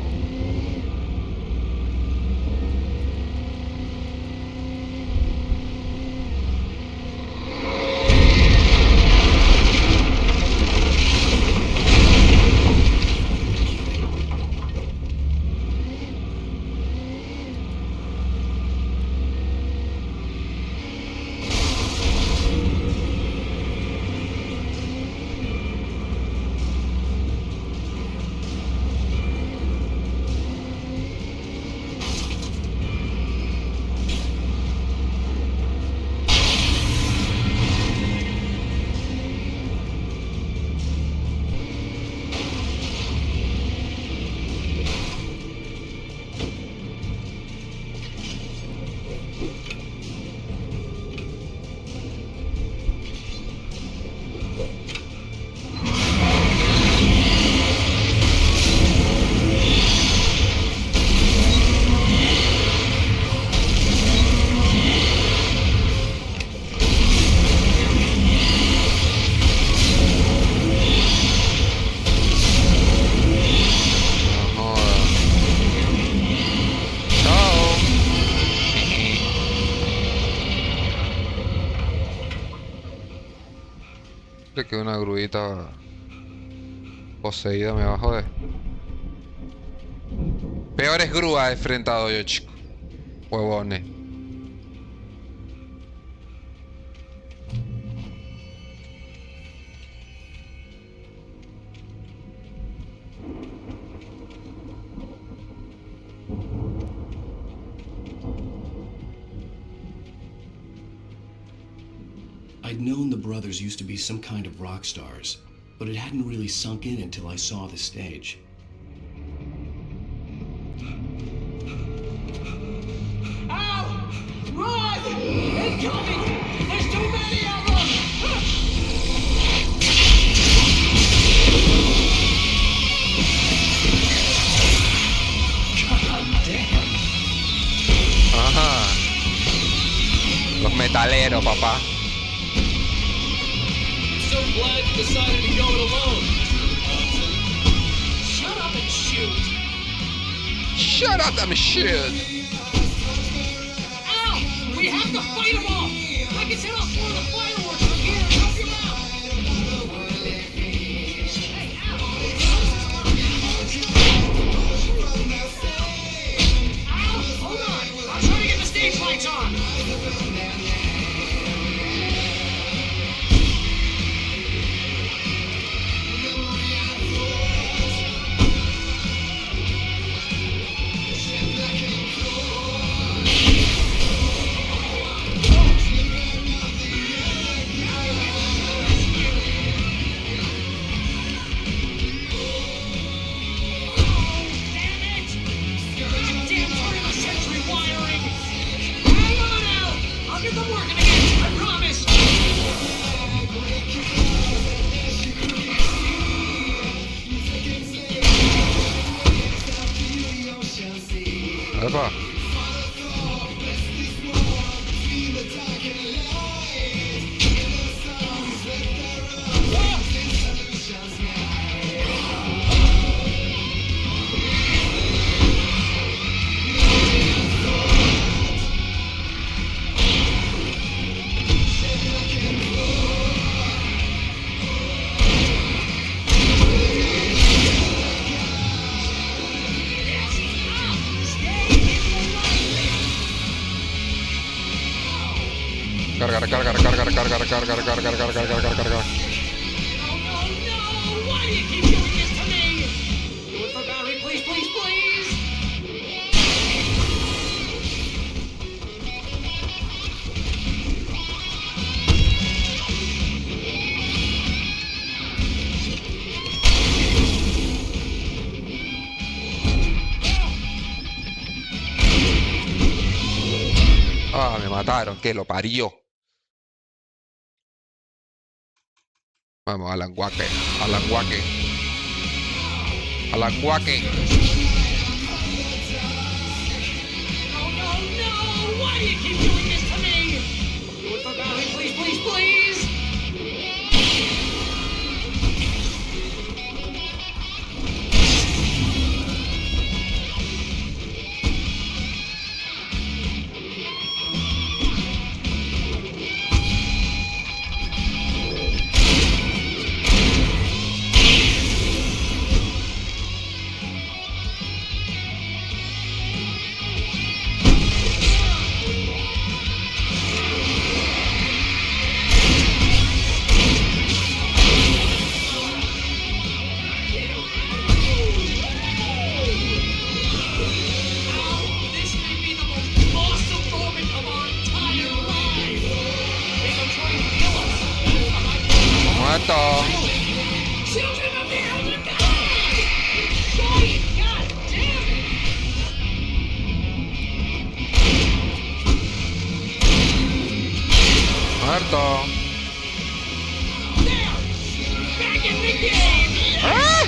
De que una gruita poseída me va a joder. Peores grúas he enfrentado yo, chico. Huevones. I'd known the brothers used to be some kind of rock stars, but it hadn't really sunk in until I saw the stage. Ow! Run! Incoming! There's too many of them! God damn! Ajá. Los metaleros, papá. So glad you decided to go it alone. Shut up and shoot! Shut up and shoot. Ow! We have to fight them off! I can set off one of the fireworks from here and help you out! Hey, ow! Ow! Hold on! I'm trying to get the stage lights on! Epa. Cargar. No, why do you keep doing this to me? Do it for Barry, please, please, please! Ah, me mataron, que lo parió. Vamos, al anguaque, al anguaque. Al anguaque. No, why do you keep doing this to me? Do it for Barry, please, please, please! Muerto. Children of the Elder God! Joy! God damn Muerto. There! Back in the game! ¡Ah!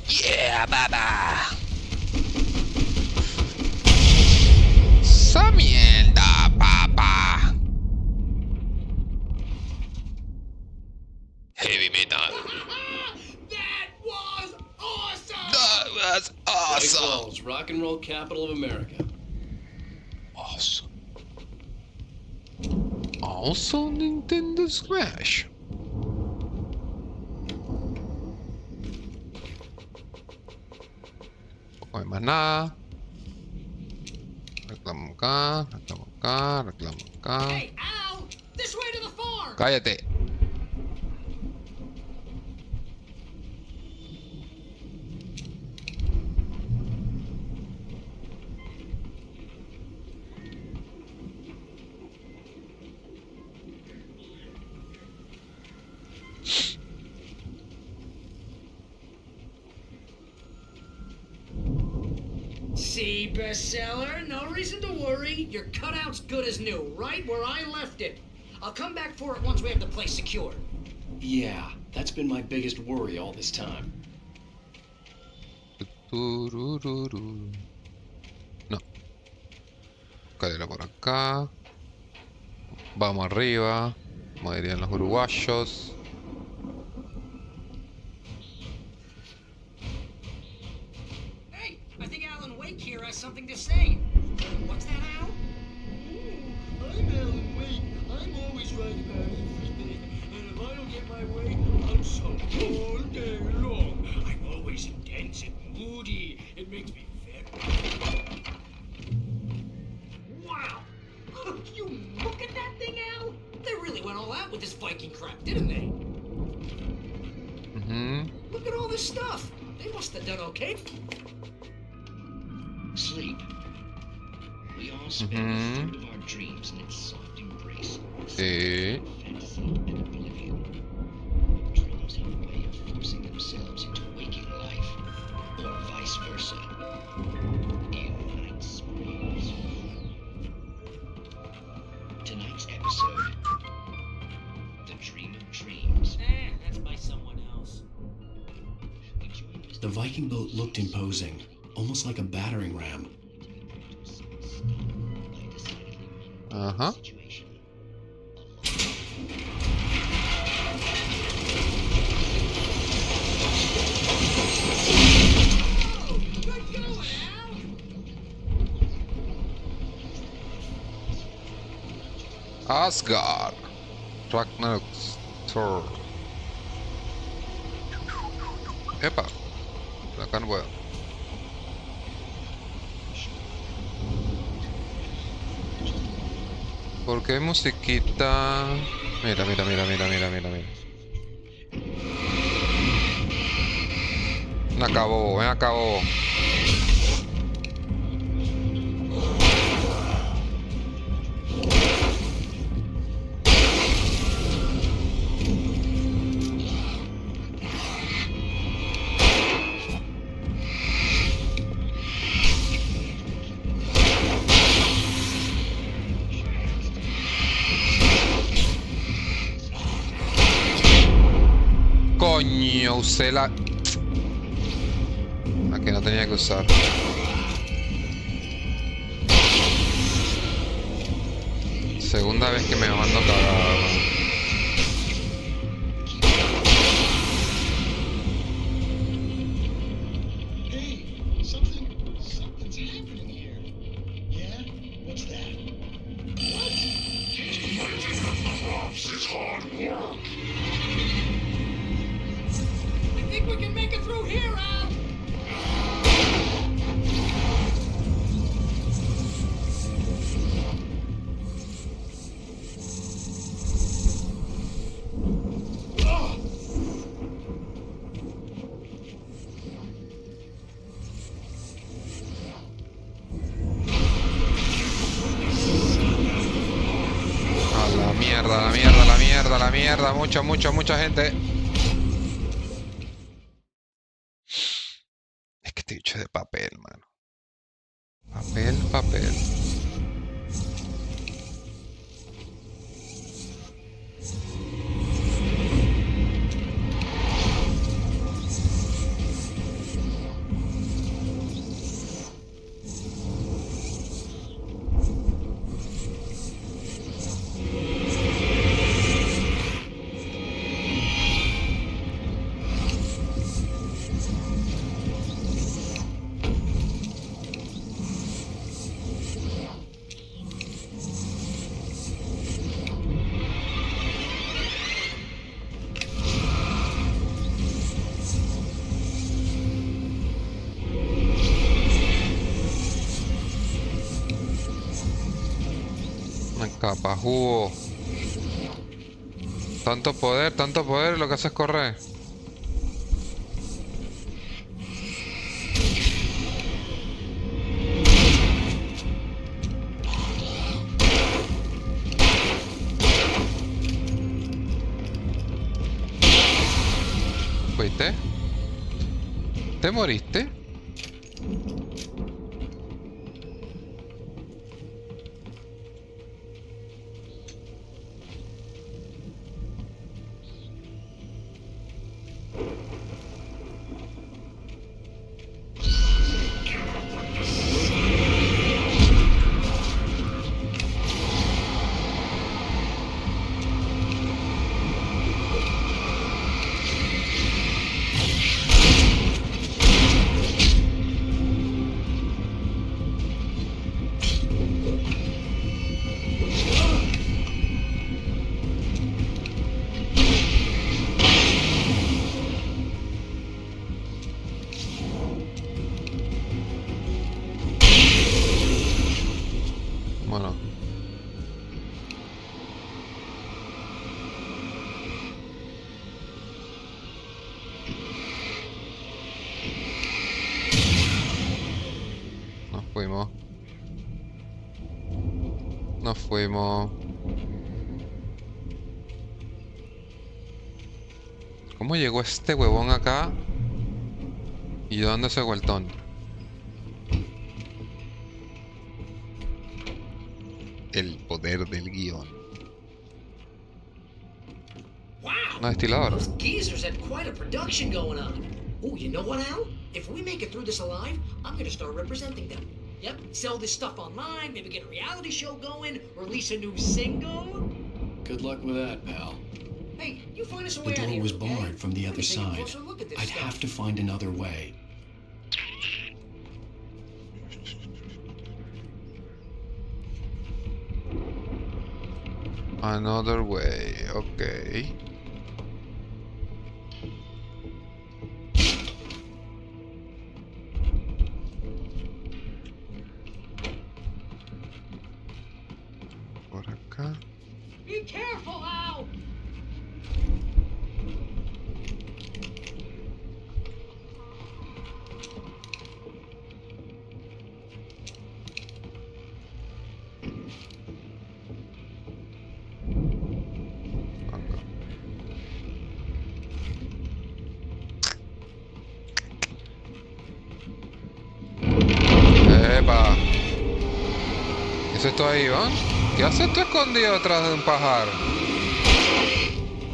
Yeah, baba. Esa mierda, papá. Heavy metal. That was awesome! That was Great awesome. Falls, rock and roll capital of America. Awesome. Also Nintendo Smash. No hay más nada. Reclamo acá, reclamo acá, reclamo acá. Hey, Al! This way to the farm! Cállate. See, bestseller? No reason to worry. Your cutout's good as new, right where I left it. I'll come back for it once we have the place secured. Yeah, that's been my biggest worry all this time. Turururu. No. Cadera por acá. Vamos arriba. Como dirían los uruguayos. Hey, I think Alan Wake here has something to say. What's that, Al? I'm Alan Wake. I'm always right about everything. And if I don't get my way, I'm so all day long. I'm always intense and moody. It makes me very... Wow! You look at that thing, Al? They really went all out with this Viking crap, didn't they? Look at all this stuff. They must have done okay. Sleep. We all spend a third of our dreams in its soft embrace. Sí. Fantasy and oblivion. Dreams have a way of forcing themselves into waking life, or vice versa. In night springs. Tonight's episode: The Dream of Dreams. That's by someone else. The Viking boat looked imposing, almost like a battering ram. Uh-huh. Asgard. Ragnarok's Thor. Epa. Acá no puedo. ¿Por qué musiquita? Mira, mira, mira, mira, mira, mira, mira. Ven acá, bobo, ven acá, bobo. Coño, usé la... Aquí no tenía que usar. Segunda vez que me mando cagada. Hey, something's happening here. Yeah? What's that? What? It's hard work. I think we can make it through here, Al. A la mierda, la mierda, la mierda, la mierda. Mucha gente. Es que estoy hecho de papel, mano. Papel. Capajugo. Tanto poder, lo que hace es correr. ¿Fuiste? ¿Te moriste? Bueno. Nos fuimos. Nos fuimos. ¿Cómo llegó este huevón acá? ¿Y yo dónde ese vueltón? El poder del guión. Wow! No, destilador. Those geezers had quite a production going on. Oh, you know what, Al? If we make it through this alive, I'm gonna start representing them. Yep, sell this stuff online, maybe get a reality show going, release a new single. Good luck with that, pal. Hey, you find us a The way out of door here, was okay? barred from the Let other me take a side. closer look at this I'd stuff. have to find another way. Another way, ok. Por acá. Be careful, Al! Acá. ¡Epa! ¿Qué es esto ahí, Iván? ¿Qué haces tú escondido detrás de un pajar?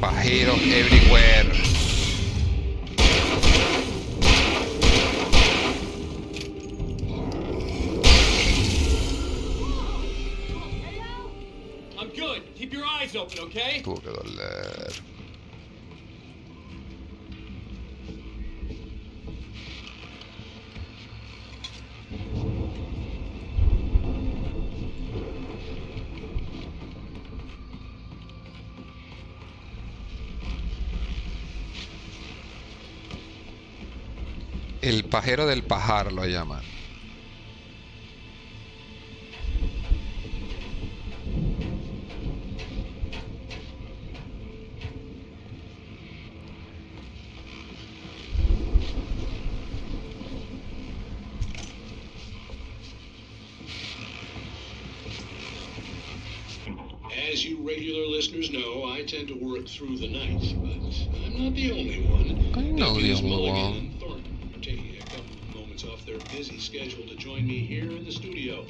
Pajeros everywhere. I'm good. Keep your eyes open, okay? Tuvo que doler. El pajero del pajar lo llaman. As you regular listeners know, I tend to work through the night, but I'm not the only one. I know the Deputies only Mulligan one. and Thornton are taking a couple of moments off their busy schedule to join me here in the studio.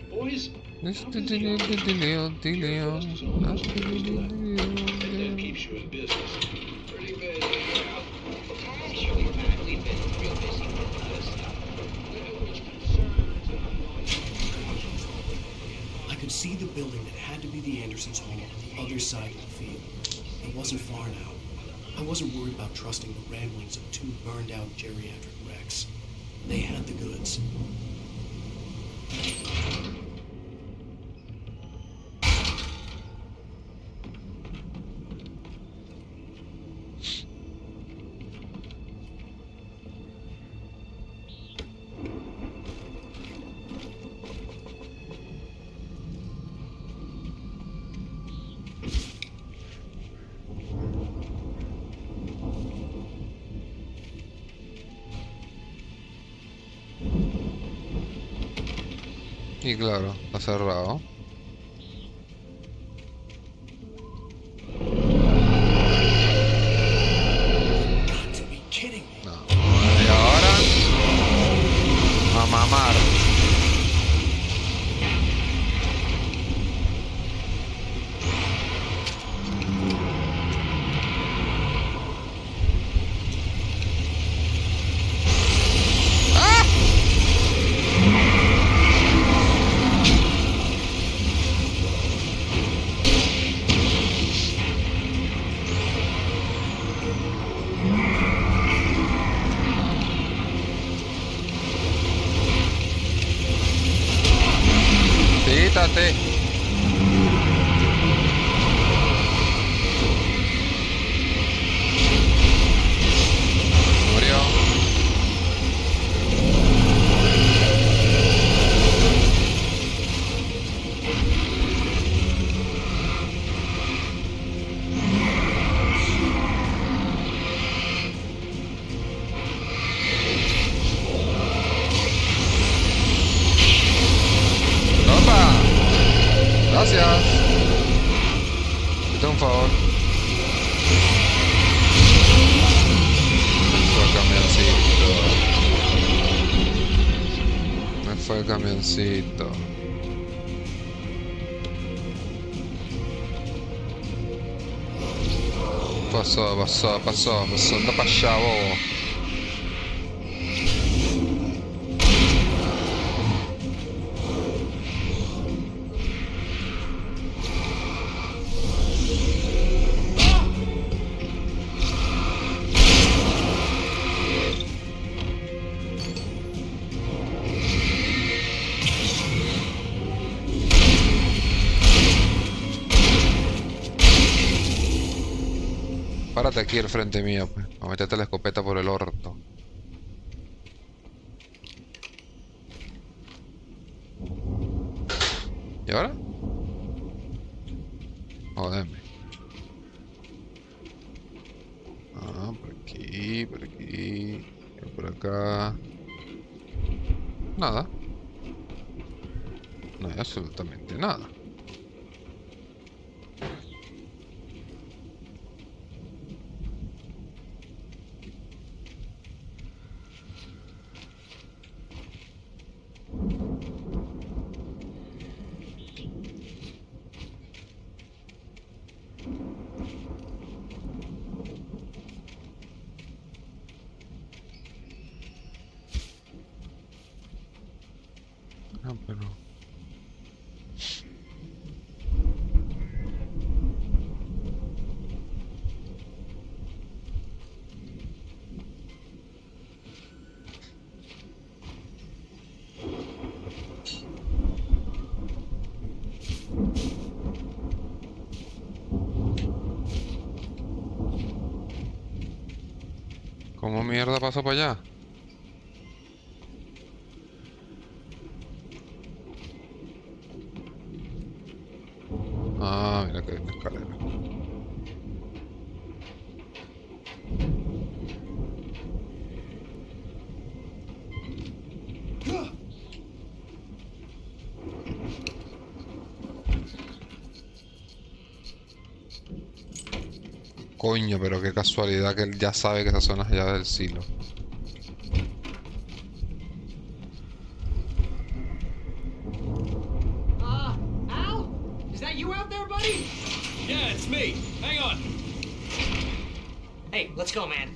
Boys, how busy are you? Your first is almost 2 years left. And that keeps you in business. Pretty busy, yeah. Sure, man. We've been real busy with other stuff. Which concerns and ongoing. I could see the building that had to be the Andersons' home on the other side of the field. It wasn't far now. I wasn't worried about trusting the ramblings of two burned-out geriatric wrecks. They had the goods. Y claro, está cerrado. No. Y ahora a mamar. Quítate. Murió. ¡Opa! Gracias. Te un favor. Me fue el camioncito. Pasó. Anda para allá, bobo. Párate aquí al frente mío, pues. A meterte la escopeta por el orto. ¿Y ahora? Jódeme. Ah, por aquí, por acá. Nada. No hay absolutamente nada. Ah, pero... ¿Cómo mierda pasó para allá? Ah, mira que hay una escalera. Coño, pero qué casualidad que él ya sabe que esa zona es allá del silo. Al? Is that you out there, buddy? Yeah, it's me. Hang on. Hey, let's go, man.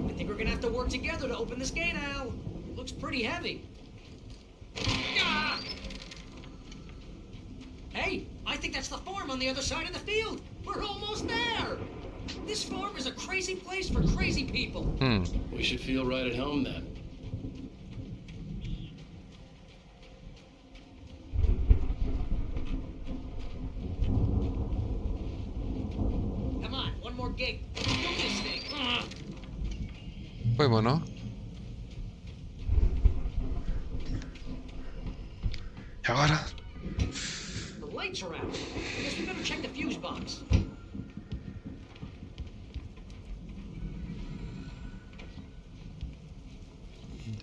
I think we're gonna have to work together to open this gate, Al. Looks pretty heavy. Ah! Hey, I think that's the farm on the other side of the field. We're almost there. This farm is a crazy place for crazy people. We should feel right at home then. Come on, one more gate. Do this thing. Fuimos, ¿y ahora? The lights are out. I guess we better check the fuse box.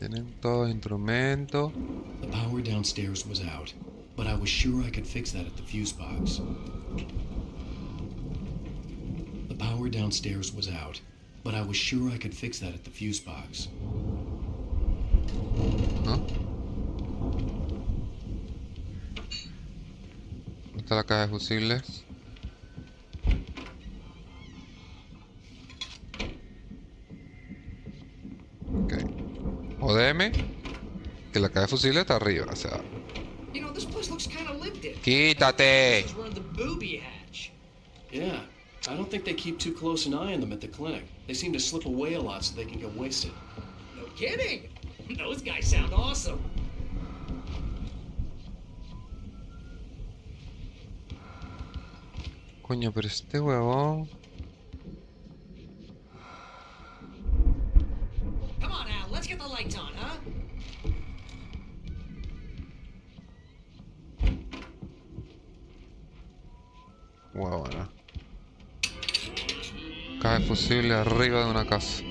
Tienen todos instrumentos. The power downstairs was out, but I was sure I could fix that at the fuse box. The power downstairs was out, but I was sure I could fix that at the fuse box. ¿No? ¿Dónde está la caja de fusibles? Ok. Jodeme que la caja de fusibles está arriba, o sea. You know, this place looks kind of lived in. ¡Quítate! This is where the booby hatch. Yeah, I don't think they keep too close an eye on them at the clinic. They seem to slip away a lot so they can get wasted. No kidding. Those guys sound awesome. Coño, pero este huevón. Come on, Al. Let's get the lights on, huh? Huevona. Caja de fusible arriba de una casa.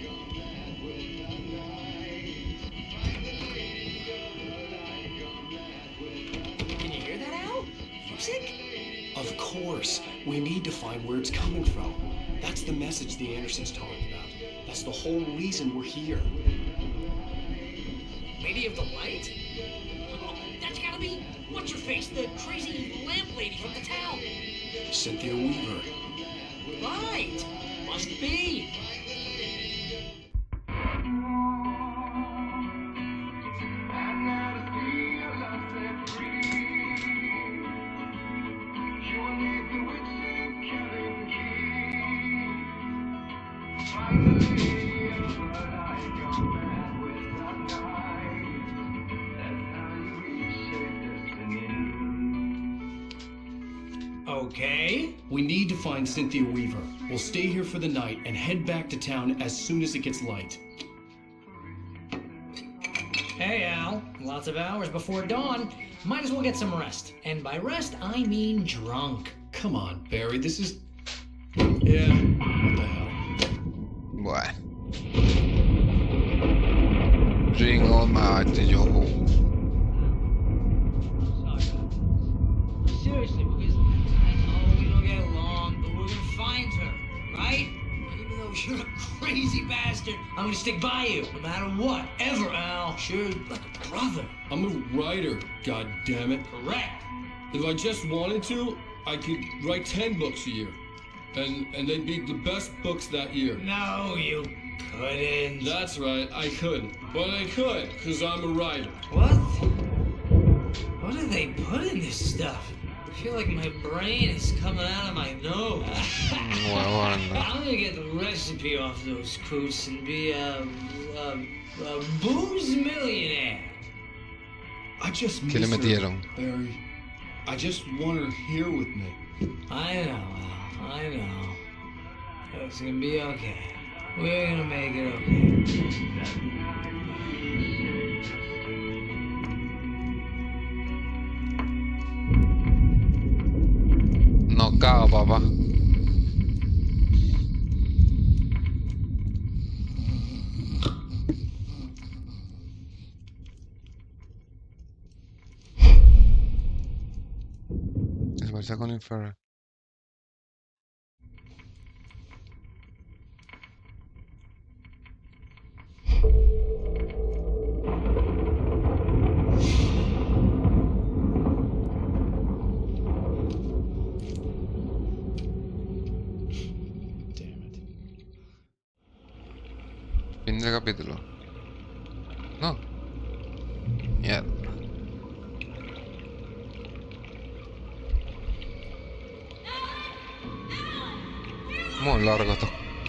Can you hear that, Al? Music? Of course, we need to find where it's coming from. That's the message the Andersons talking about. That's the whole reason we're here. Lady of the Light? Oh, that's gotta be what's your face, the crazy lamp lady from the town. Cynthia Weaver. Right. Must be. Okay. We need to find Cynthia Weaver. We'll stay here for the night and head back to town as soon as it gets light. Hey, Al. Lots of hours before dawn. Might as well get some rest. And by rest, I mean drunk. Come on, Barry, this is... Yeah, what the hell? Bueno. Jingle martillo. Seriously, because I know we don't get along, but we're gonna find her, right? And even though you're a crazy bastard, I'm gonna stick by you, no matter what, ever, Al. Sure, like a brother. I'm a writer, god damn it. Correct. If I just wanted to, I could write 10 books a year. And they'd be the best books that year. No, you couldn't. That's right, I couldn't. But I could, because I'm a writer. What? What do they put in this stuff? I feel like my brain is coming out of my nose. I'm gonna get the recipe off those coots and be a booze millionaire. I just miss ¿Qué le her, metieron? Barry. I just want her here with me. I know, Al. I know. It's gonna be okay. We're gonna make it okay. No cago, papá. Desbalsa con Inferno. Fin del capítulo. No. Mierda. Muy largos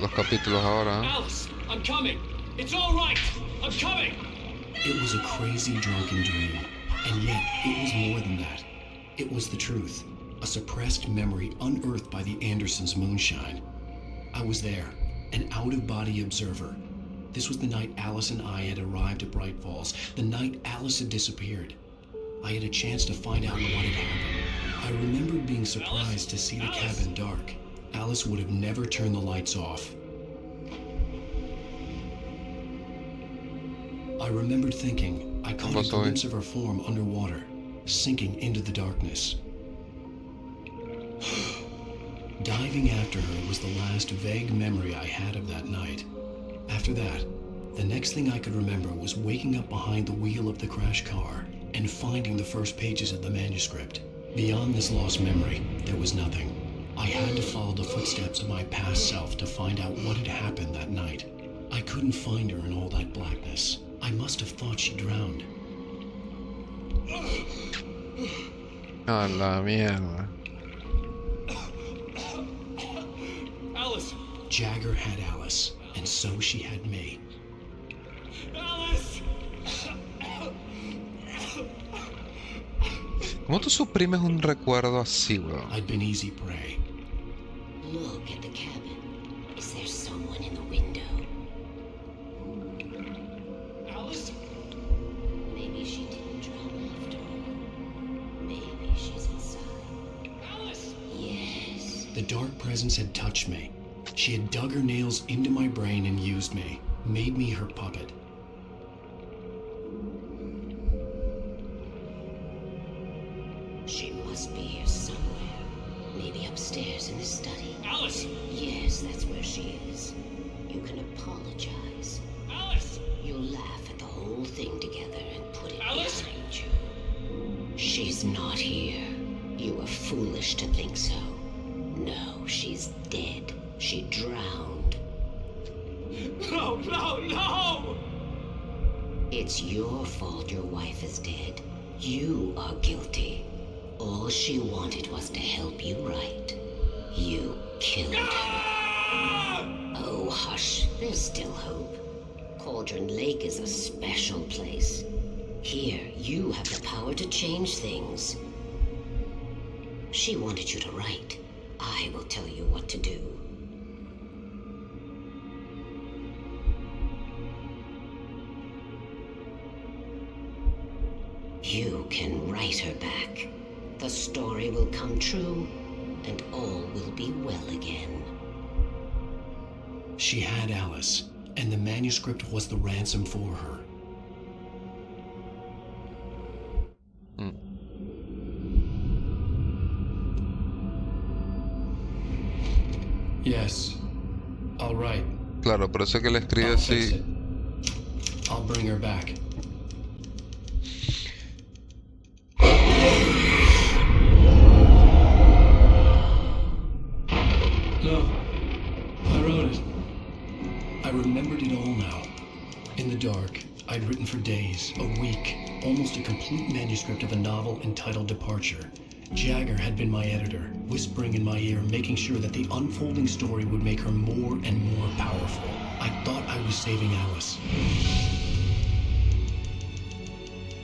los capítulos ahora, ¿eh? Alice, I'm coming. It's all right. I'm coming. It was a crazy drunken dream, and yet it was more than that. It was the truth, a suppressed memory unearthed by the Andersons' moonshine. I was there, an out-of-body observer. This was the night Alice and I had arrived at Bright Falls, the night Alice had disappeared. I had a chance to find out what had happened. I remembered being surprised to see the cabin dark. Alice would have never turned the lights off. I I remembered thinking I caught a pasó hoy? glimpse of her form underwater, sinking into the darkness. Diving after her was the last vague memory I had of that night. After that, the next thing I could remember was waking up behind the wheel of the crash car and finding the first pages of the manuscript. Beyond this lost memory, there was nothing. I had to follow the footsteps of my past self to find out what had happened that night. I couldn't find her in all that blackness. I must have thought she drowned. A la mierda. Alice! Jagger had Alice, and so she had me. Alice! ¿Cómo tú suprimes un recuerdo así, weón? I'd been easy prey. Look at the cabin. Is there someone in the window? Alice? Maybe she didn't drown after all. Maybe she's inside. Alice! Yes. The dark presence had touched me. She had dug her nails into my brain and used me, made me her puppet. She must be here somewhere. Maybe upstairs in the study. Alice! Yes, that's where she is. You can apologize. Alice! You'll laugh at the whole thing together and put it Alice? behind you. She's not here. You were foolish to think so. No, she's dead. She drowned. No, no, no! It's your fault your wife is dead. You are guilty. All she wanted was to help you right. You killed her. Oh, hush. There's still hope. Cauldron Lake is a special place. Here, you have the power to change things. She wanted you to write. I will tell you what to do. You can write her back. The story will come true, and all will be well again. She had Alice, and the manuscript was the ransom for her. Yes. All right. Claro, por eso que le escribe I'll fix así. it. I'll bring her back. No. I wrote it. I remembered it all now. In the dark, I'd written for days, a week, almost a complete manuscript of a novel entitled Departure. Jagger had been my editor, whispering in my ear, making sure that the unfolding story would make her more and more powerful. I thought I was saving Alice.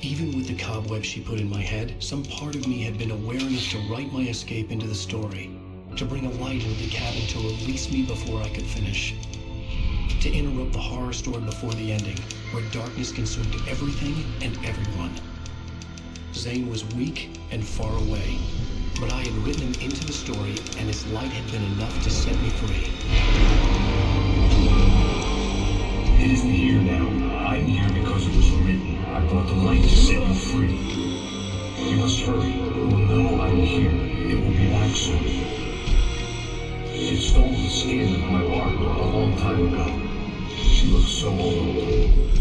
Even with the cobwebs she put in my head, some part of me had been aware enough to write my escape into the story, to bring a light into the cabin to release me before I could finish, to interrupt the horror story before the ending, where darkness consumed everything and everyone. Zane was weak and far away, but I had written him into the story, and his light had been enough to set me free. It isn't here now. I'm here because it was written. I brought the light to set you free. You must hurry. We'll know I'm here. It will be back soon. She stole the skin of my partner a long time ago. She looks so old.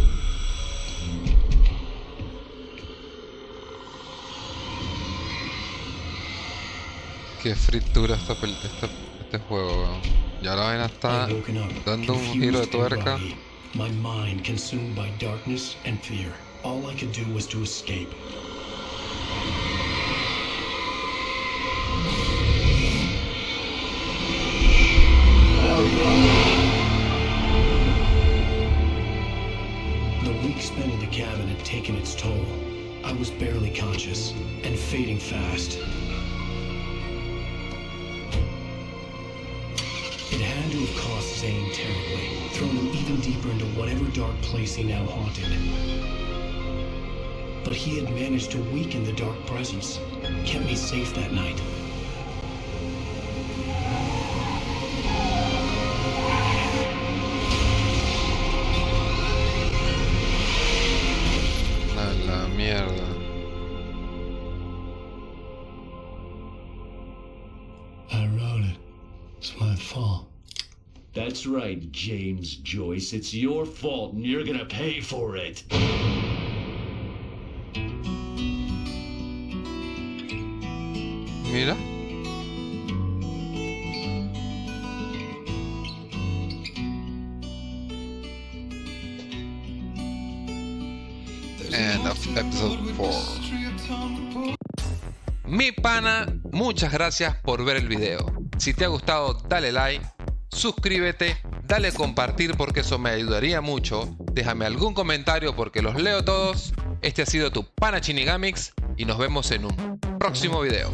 Qué fritura este juego, weón. Ya la vaina está dando un giro de tuerca. My mind consumed by darkness and fear. All I could do was to escape. The week spent in the cabin had taken its toll. I was barely conscious and fading fast. It had to have cost Zane terribly, thrown him even deeper into whatever dark place he now haunted. But he had managed to weaken the dark presence, kept me safe that night. I wrote it. It's my fault. That's right, James Joyce. It's your fault, and you're gonna pay for it. Mira. End of episode 4. Mi pana, muchas gracias por ver el video. Si te ha gustado, dale like, suscríbete, dale compartir porque eso me ayudaría mucho. Déjame algún comentario porque los leo todos. Este ha sido tu pana Chinigamix y nos vemos en un próximo video.